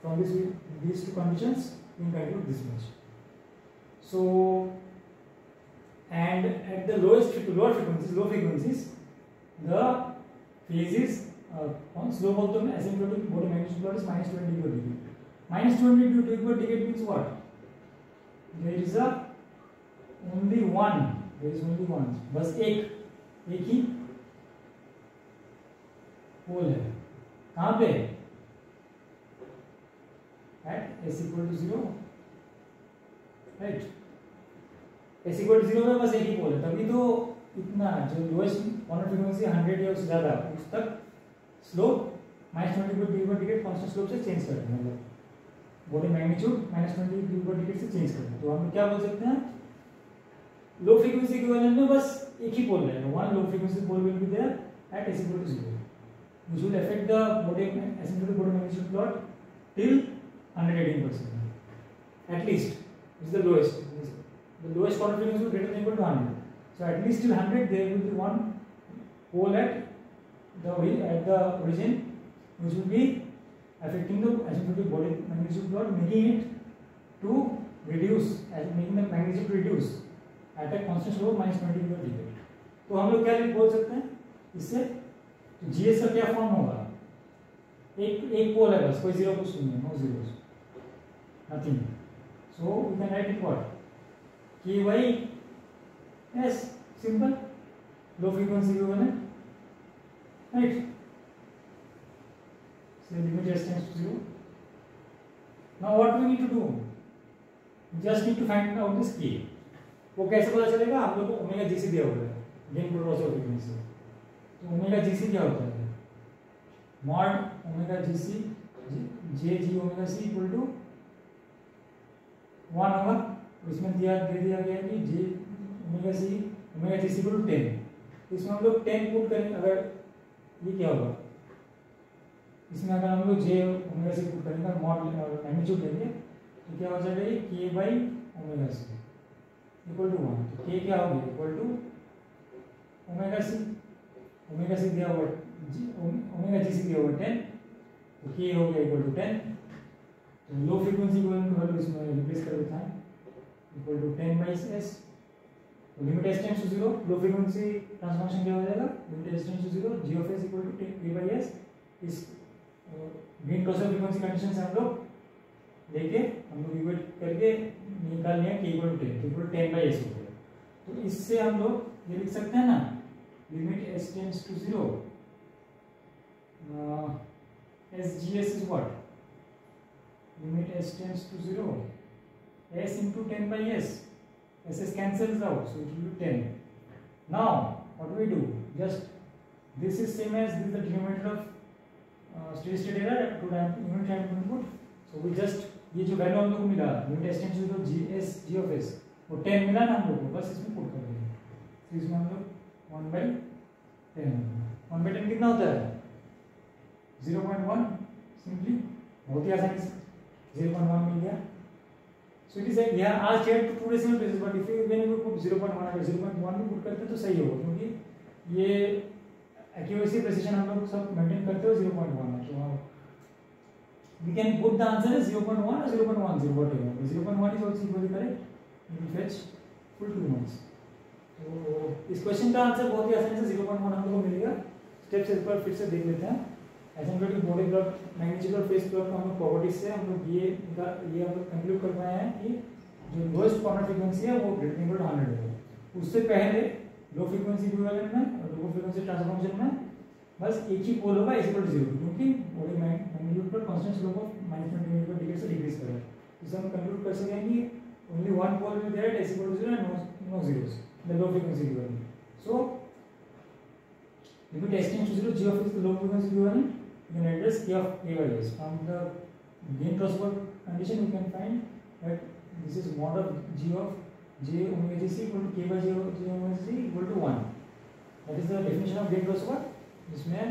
From these two conditions we can calculate this much. So and at the lower frequencies, the phases on slope of the asymptotic Bode magnitude plot is minus 20 dB per decade. Minus 20 dB per decade means what? There is only one. बस एक ही पोल है. कहाँ पे? At s equal to 0, right? s equal to 0 में बस एक ही पोल है. तभी तो इतना जो लोएस्ट कॉर्नर फ्रीक्वेंसी 100 या उससे ज़्यादा उस तक slope minus 20 dB per decade constant slope से चेंज करते हैं. मतलब Bode magnitude minus 20 dB per decade से चेंज करते हैं. तो हम क्या बोल सकते हैं? लो फ्रीक्वेंसी इक्विवेलेंट में बस एक ही पोल रहेगा. One low frequency pole will be there at s equal to 0, which will affect the asymptotic Bode magnitude plot till 100 radian%. At least is the lowest. The lowest corner frequency will be greater than equal to 100. So at least till 100 there will be one pole at the origin which will be affecting the asymptotic Bode magnitude plot, making it to reduce, making the magnitude to reduce at a constant slope minus 20 dB per decade. तो हम लोग क्या बोल सकते हैं इससे? तो GS का क्या फॉर्म होगा? एक पोल है बस, कोई जीरो कुछ नहीं है, no zeros, nothing. So we can write it what? कि भाई S simple low frequency equivalent, right? So limit s tends to 0. Now what we need to do? We just need to find out this k. वो कैसे पता चलेगा? हम लोग को omega GC दिया हुआ है, गेन क्रॉस ओवर फ्रीक्वेंसी. तो ओमेगा जीसी क्या होता है? Mod omega GC J G omega C equal to 1 होगा, इसमें दे दिया गया है कि J omega C equal to 10, तो इसमें हम लोग 10 पुट करेंगे। अगर ये क्या होगा, इसमें अगर हम लोग जे ओमेगा सी पुट करेंगे, मॉड मैग्नीट्यूड लेंगे, तो क्या हो जाएगा, ये K by omega C equal to 1। तो के क्या हो गया, इक्वल टू ओमेगा सी दिया हुआ ओमेगा जी सी दिया हुआ 10, तो के हो गया इक्वल टू 10। तो लो फ्रीक्वेंसी की वैल्यू इसमें रिप्लेस कर देता है, equal to 10 by S. Limit S tends to 0, low frequency transformation क्या हो जाएगा, limit S tends to 0 G of S equal to K by S. इस ग्रीन क्रॉसर फ्रीक्वेंसी कंडीशन से हम लोग लेके हम लोग इक्वेट करके निकाल लिया के इक्वल टू 10 बाई एस हो गया। तो इससे हम लोग ये लिख सकते हैं ना, limit S tends to 0 S G S is what, limit s tends to 0 s into 10 by s, s cancels out, so it will be 10. Now what do we do, just this is same as this is the denominator of steady state error to unit time input, so we just ये जो value हम लोग को मिला limit s tends to 0 g of s वो 10 मिला ना हम लोग को, बस इसमें पुट कर देंगे। तो इसमें हम लोग 1 by 10, 1 by 10 कितना होता है 0.1, सिंपली बहुत ही आसानी से 0.1 मिल गया। सो इट इज यहाँ आज check to 2 decimal places, but if you when you put 0.1 अगर 0.1 भी पुट करते तो सही होगा, क्योंकि ये एक्यूरेसी प्रिसिशन हम लोग सब मेंटेन करते हुए 0.1 है। तो we can put the answer is 0.1 or 0.10 whatever, 0.1 is also equally correct, we will fetch full 2 marks. तो इस क्वेश्चन का आंसर बहुत ही आसानी से 0.1 हम लोग को मिलेगा। स्टेप्स एक बार फिर से देख लेते हैं। एसिम्प्टोटिक बॉडी प्लॉट, मैग्नीट्यूड और फेज प्लॉट को हम लोग प्रॉपर्टीज से हम लोग ये हम लोग कंक्लूड कर पाए हैं कि जो लोएस्ट कॉर्नर फ्रीक्वेंसी है वो ग्रेटर देन 100 है। उससे पहले लो फ्रीक्वेंसी इक्विवेलेंट में और लो फ्रीक्वेंसी ट्रांसफॉर्मेशन में बस एक ही पोल होगा इक्वल टू 0, क्योंकि बॉडी मैग्नीट्यूड पर कांस्टेंट स्लोप ऑफ -20 डिग्री से डिक्रीज कर रहा है। इससे हम कंक्लूड कर सकते हैं कि only one pole will there at s equal to 0 and no zeros the low frequency equivalent. So limit s tends to 0, g of s is the low frequency equivalent. You can address k of a by s. From the gain crossover condition, you can find that this is mod of g of j omega g c equal to k by j omega c equal to 1. That is the definition of gain crossover, जिसमें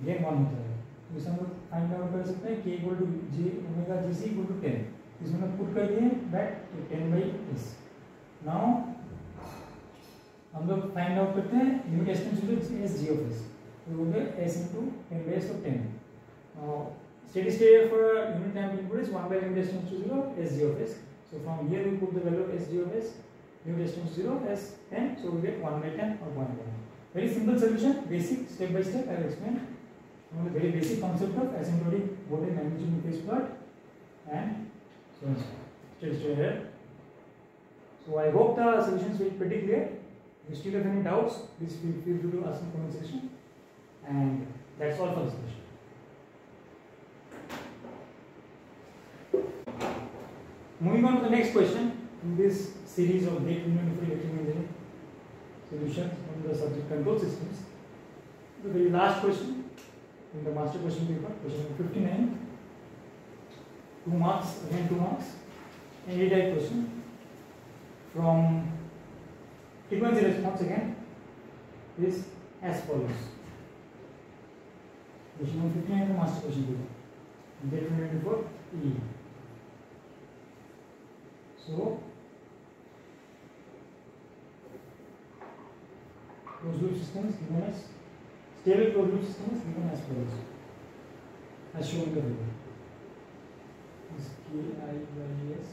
gain 1 होता है। तो इसे हम लोग find out कर सकते हैं k equal to j omega g c equal to 10. इसमें हम पुट कर दिए that 10 by s. Now हम लोग फाइंड आउट करते हैं limit s tends to s g of s, तो हो गया s into 10 by s of 10. Steady state for unit time input is 1 by limit s tends to 0 s g of s. So from here we put the value of s g of s, limit s tends to 0 s 10, so we get 1 by 10 or 1 by 1. Very simple solution, basic step by step I will explain. Very basic concept of asymptotic voltage magnitude in phase plot and so on. Steady state error. So I hope the solutions will be pretty clear. If you still have any doubts, please feel free to ask in the comment section. And that's all for this session. Moving on to the next question in this series of gate union for electrical engineering solutions on the subject control systems. The very last question in the master question paper, question number 59. 2 marks, again 2 marks. An A-type question from frequency response again is as follows. Question number 59 is the master question paper. Gate union for E. So closed loop system is given as stable closed loop system is given as follows, as shown in the figure. This K I by S,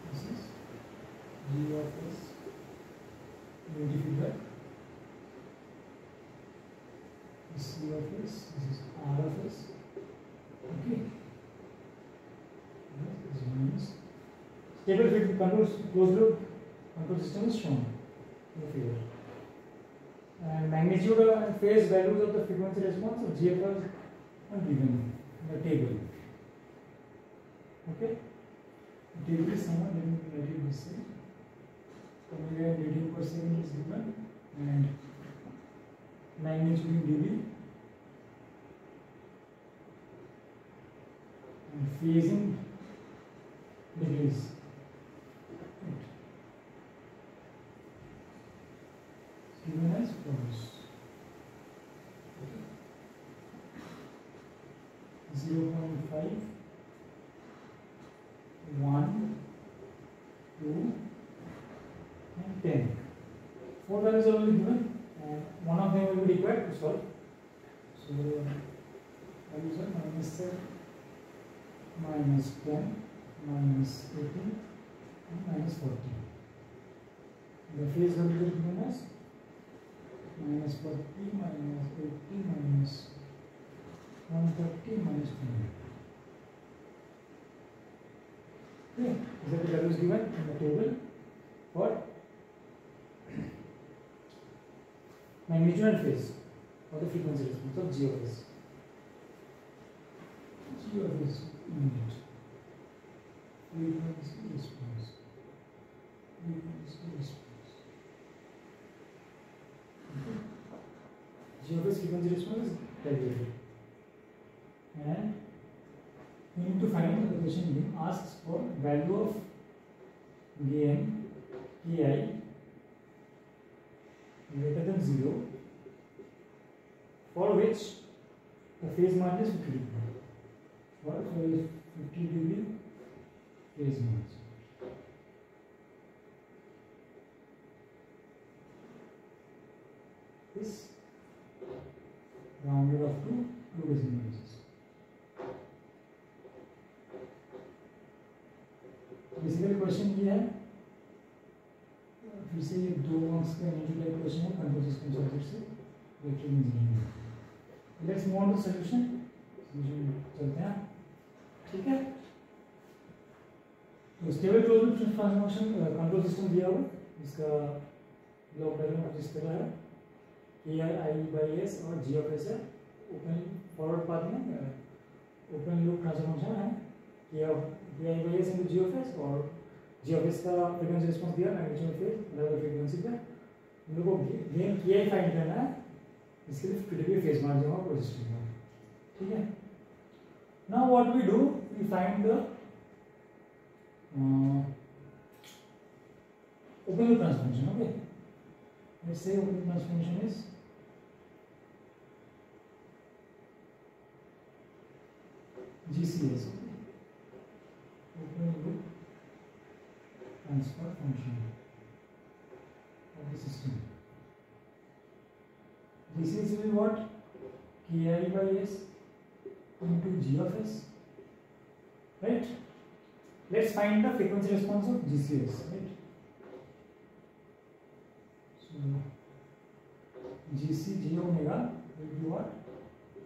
this is G of S, unity feedback. This C of S, this is R of S. Okay. This means stable field control closed loop control system is shown in the figure. And magnitude and phase values of the frequency response of GFRs are given in the table. Okay. The table is somewhat let me write it this side. Omega reading per second is given and magnitude in dB and phase in degrees. follows. 0.5, 1, 2, and 10. 4 values are already given, and one of them will be required to solve. So values are -7, -10, -18, and -40. The phase values are given as -40, -80, -130, -20. Okay, these are the values given in the table for magnitude and phase for the frequency response of G of S. G of S unit. Frequency response. Frequency response. Okay. G of S frequency response is calculated. And we need to find the question asks for value of gain Ki greater than 0 for which the phase margin is 50 degree. For 50 degree phase margin. This rounded off to 2 decimal places. Basically question ये है, फिर से ये 2 marks का NET type question है control system subject से electrical engineering. Let's move on to solution चलते हैं, ठीक है। तो stable closed loop transformation control system दिया हुआ, इसका ब्लॉक डायग्राम कुछ इस तरह है। KI/S और G of S है, ओपन फॉरवर्ड पाथ में ओपन लूप ट्रांसफॉर्मेशन है। KI/S into G of S और G of S का फ्रीक्वेंसी रिस्पांस दिया मैग्नीट्यूड फेज अलग फ्रीक्वेंसी पे, हम लोग को गेन KI फाइंड करना है, इसके लिए 50 डिग्री फेज मार्जिन और प्रोसेसिंग है, ठीक है। Now what we do, we find the open loop transformation. Okay, let's say open loop transformation is GCS. Open loop transfer function of the system. GCS will what? KI/S into G of S, right? Let's find the frequency response of GCS, right? So GC G omega will be what?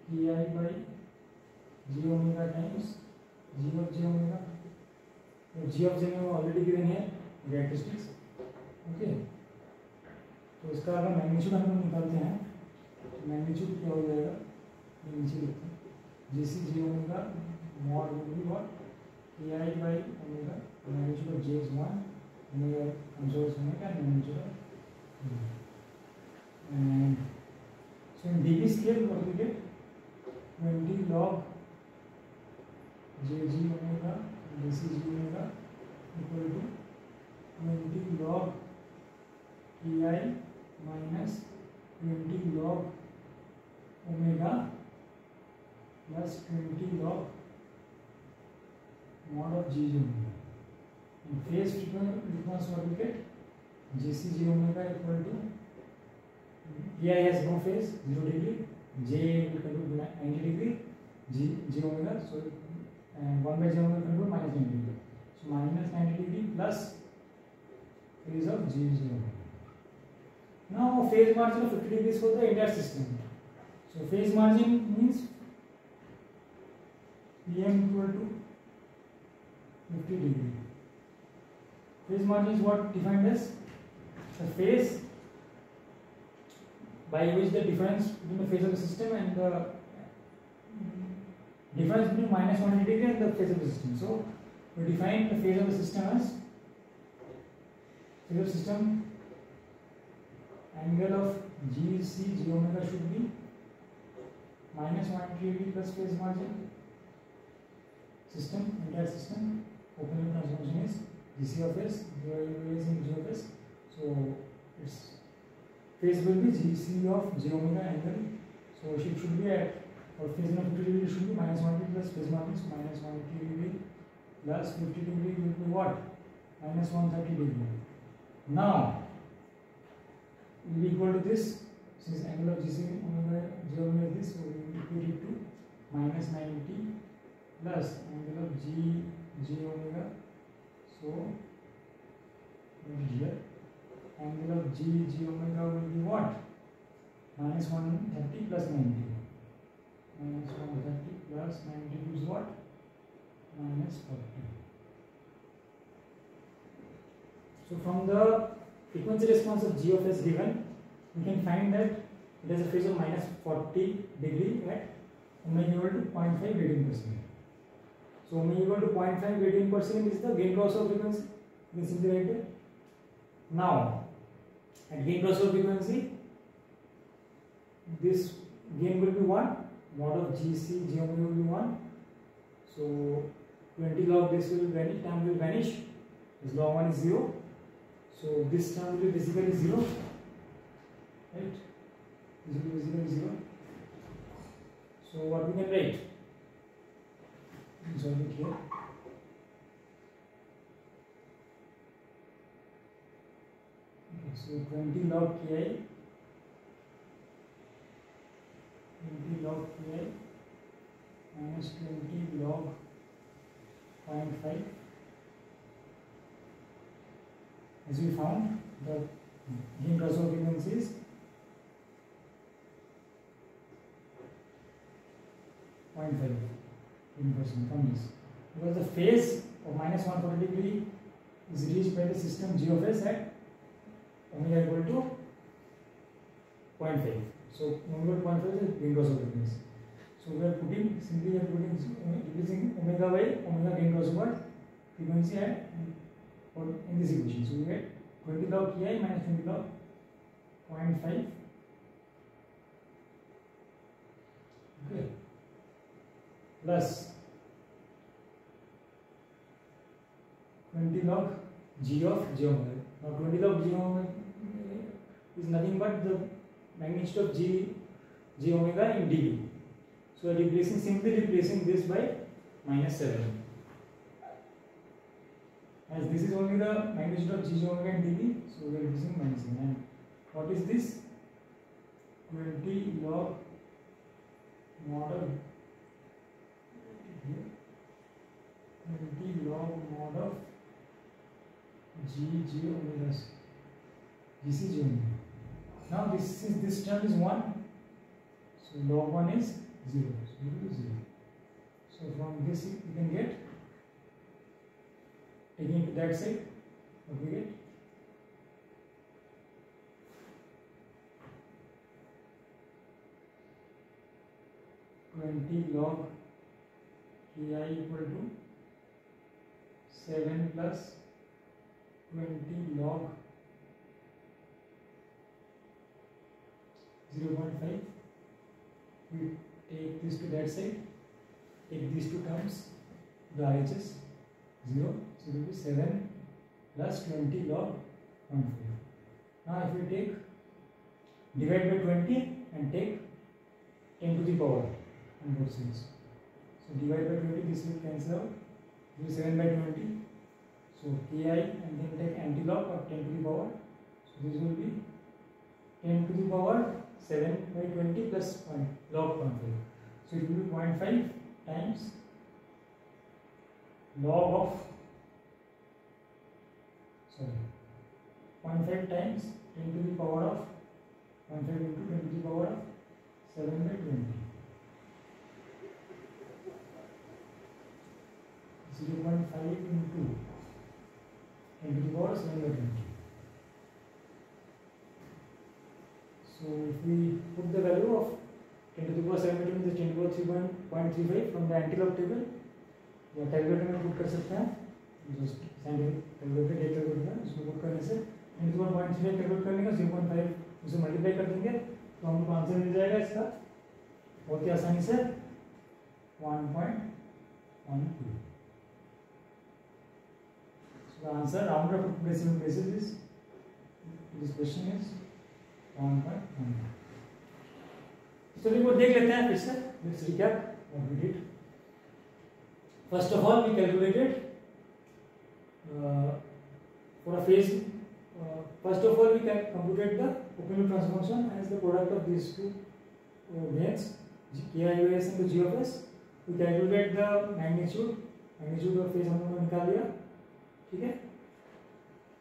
KI/G omega times G of J omega. G of J omega already given here characteristics, okay। तो इसका अगर magnitude हम लोग निकालते हैं तो magnitude क्या हो जाएगा, नीचे लिखते हैं GC J omega mod will be what? KI/omega, magnitude of J is 1, omega conserves omega and magnitude of and so in dB scale what we get? 20 log JG omega DCG omega equal to 20 log KI minus 20 log omega plus 20 log mod of G omega. In phase frequency what we get? GC G omega equal to KI has no phase 0 degree, J will control 90 degree, G omega, so and 1 by J omega control minus 90 degree, so minus 90 degree plus phase of G omega. Now phase margin of 50 degrees for the entire system. So phase margin means PM equal to 50 degree. Phase margin is what defined as the phase by which the difference between the phase of the system and the difference between minus 180 degree and the phase of the system. So we define the phase of the system as phase of system angle of GC G omega should be minus 180 degree plus phase margin. System, entire system, open loop transformation is GC of S, G of S in G of S. So it's phase will be GC of j omega angle. So it should be at, or phase of 50 degree should be minus 180 plus phase margin, so minus 180 degree plus 50 degree will be what? Minus 130 degree. Now it will be equal to this, since angle of GC omega j omega is this, so we will equate it to minus 90 plus angle of j omega. So here angle of j omega will be what? Minus 130 plus 90. Minus 130 plus 90 is what? Minus 40. So from the frequency response of g of s given, we can find that it has a phase of minus 40 degree at omega equal to 0.5 radian per second. So omega equal to 0.5 radian per second is the gain crossover frequency. You can simply write it. Now, at gain crossover frequency, this gain will be 1, mod of GC j omega will be 1. So 20 log this will vanish, term will vanish. This log 1 is 0. So this term will be basically 0. Right? This will be basically 0. So what we can write? Solve it here. Okay, so 20 log ki, 20 log ki minus 20 log 0.5. As we found, the gain crossover frequency is 0.5 from this, because the phase of minus 140 degree is reached by the system g of s at omega equal to 0.5. So omega equal to 0.5 is the gain crossover frequency. So we are putting, simply we are putting replacing omega by omega gain crossover frequency at in this equation. So we get 20 log ki minus 20 log 0.5. Okay. Plus 20 log g of j omega. Now 20 log j omega is nothing but the magnitude of j omega in dB. So simply replacing this by minus 7. As this is only the magnitude of j omega in dB, so we are replacing minus 7. And what is this? 20 log mod of 20 log mod of j omega gc j omega. Now this term is 1, so log 1 is 0, so 0 is 0. So from this you can get, taking to that side, what we get? (20 log ki equal to 7 plus 20 log 0.5. We take this to that side, take these two terms, the RHS 0, so it will be 7 plus 20 log 0.5. Now if we take, divide by 20 and take 10 to the power on both sides. So divide by 20, this will cancel out, this is 7 by 20. So ki and then take anti-log of 10 to the power. So this will be 10 to the power 7 by 20 plus log 0.5. So it will be 0.5 times log of, 0.5 times 10 to the power of 0.5 into 10 to the power of 7 by 20. 0.5 into 10 to the power 7 by 20. So if we put the value of 10 to the power 7 by 20 is 10 to the power 3.35 from the anti-log table, या calculator में put कर सकते हैं, just scientific calculator that calculator है, उसमें put करने से 10 to the power 0.35 calculate करने का 0.5 उसे मल्टीप्लाई कर देंगे तो हमको आंसर मिल जाएगा इसका बहुत ही आसानी से 1.12. So the answer round up decimal basis is, this question is 1.1। चलिए वो देख लेते हैं फिर से। Let's recap what we did. First of all we calculated for a phase, first of all we can computed the open loop transformation as the product of these two gains KIOS and the GOS। we calculate the magnitude of phase हम लोगों ने निकाल लिया, ठीक है।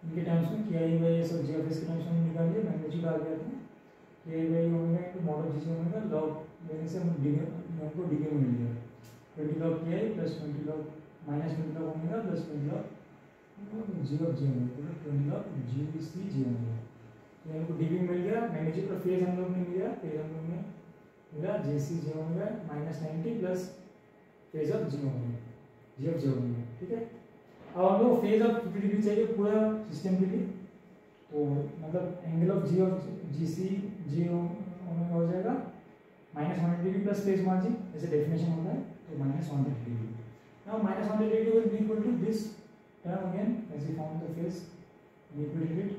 इनके terms में KIOS और GOS के टर्म्स में निकाल लिया, मैग्नीट्यूड आ गया था KI omega into mod of GC omega log लेने से हमको डीके में मिल गया 20 log KI plus 20 log minus 20 log omega plus 20 log G of G omega 20 log GC G omega. तो हमको डीबी मिल गया। मैग्नीट्यूड ऑफ फेज हम लोग ने मिला, फेज हम लोग ने मिला JC G omega minus 90 plus phase of G omega G of G omega, ठीक है। अब हम लोग फेज ऑफ 50 डिग्री चाहिए पूरा सिस्टम के लिए, तो मतलब angle of G of GC G omega हो जाएगा minus 100 degree plus phase margin, जैसे डेफिनेशन होता है, तो minus 100 degree. Now minus 100 degree will be equal to this term again as we found the phase we equated it,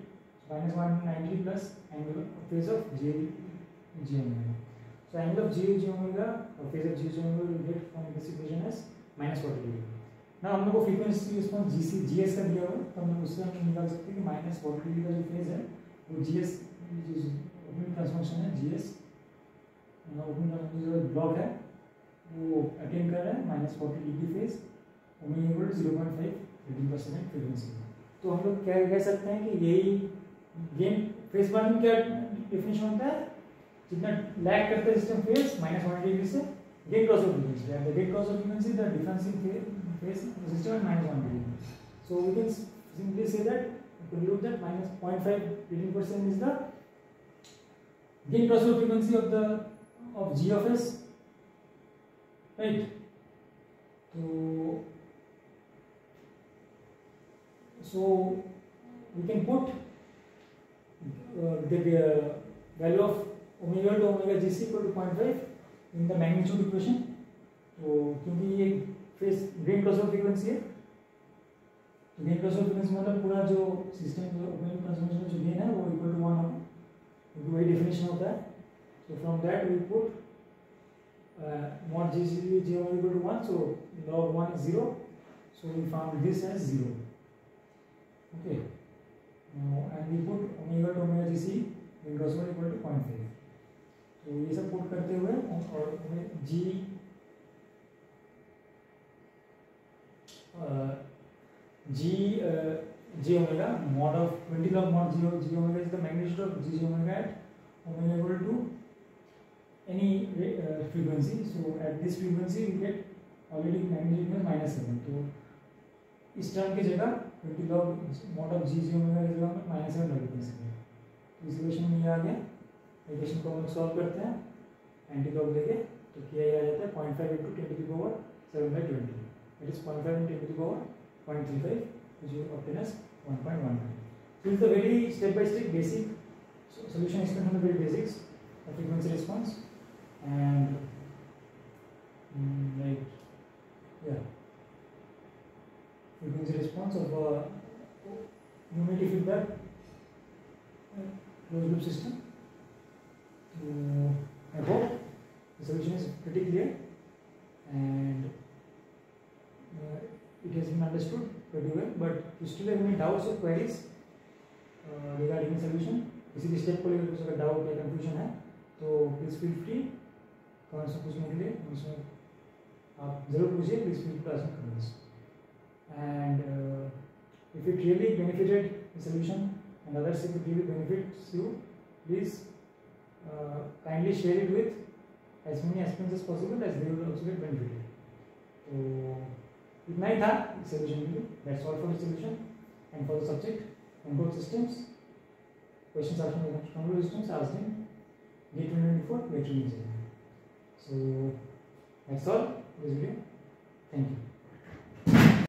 so minus 190 plus angle of phase of g omega। So angle of g omega or phase of g omega we get from this equation as minus 40 degree। now हम लोग को frequency response gs का दिया हुआ है, तो हम लोग उससे हम निकाल सकते हैं कि minus 40 degree का जो phase है वो gs जो opening transformation है gs opening transformation जो ब्लॉक है वो अटेन कर रहा है minus 40 degree phase omega equal to 0.5 18% frequency. तो हम लोग क्या कह सकते हैं कि यही गेन फेज मार्जिन क्या डेफिनेशन होता है, जितना लैग करता है सिस्टम फेज माइनस 180 डिग्री से gain cross over frequency, and the gain cross over frequency the difference in phase system and minus 180 degree. So we can simply say that conclude that minus 0.5 18% is the gain crossover frequency of G of S, right? So we can put the value of omega to omega GC equal to 0.5 in the magnitude equation। तो क्योंकि ये phase gain crossover frequency है, तो gain crossover frequency मतलब पूरा जो system जो omega transformation में जो गेन है वो इक्वल टू 1 होगा, क्योंकि वही डेफिनेशन होता है। so from that we put mod GC G omega equal to 1, so log 1 is 0, so we found this as 0, okay। and we put omega to omega GC gain crossover equal to 0.5। तो ये सब put करते हुए और G omega mod of 20 log mod G omega is the magnitude of G omega at omega equal to any frequency। so at this frequency we get already magnitude में -7, तो इस term की जगह 20 log mod of G omega की जगह -7 लग सकते हैं। तो इस इक्वेशन में ये आ गया। इक्वेशन को हम सॉल्व करते हैं एंटी लॉग लेके, तो क्या आ जाता है 0.5 into 10 to the power 7/20, that is 0.5 into 10 to the power 0.35, which will obtain us 1.15। so it's the very step by step basic solution explained from the very basics of frequency response and like yeah frequency response of unity feedback closed loop system। So I hope the solution is pretty clear and it has been understood pretty well, but if you still have any doubts or queries regarding the solution, किसी भी step को लेकर कुछ अगर doubt या confusion है तो please feel free comments में पूछने के लिए, उसमें आप जरूर पूछिए, please feel free to ask comments. and if it really benefited the solution and others if it really benefits you, please kindly share it with as many aspirants as possible, as they will also get benefited। तो इतना ही था solution के लिए। That's all for the solution and for the subject control systems। questions are from the control systems asked in GATE 2024 lecture exam। So that's all for this video, thank you।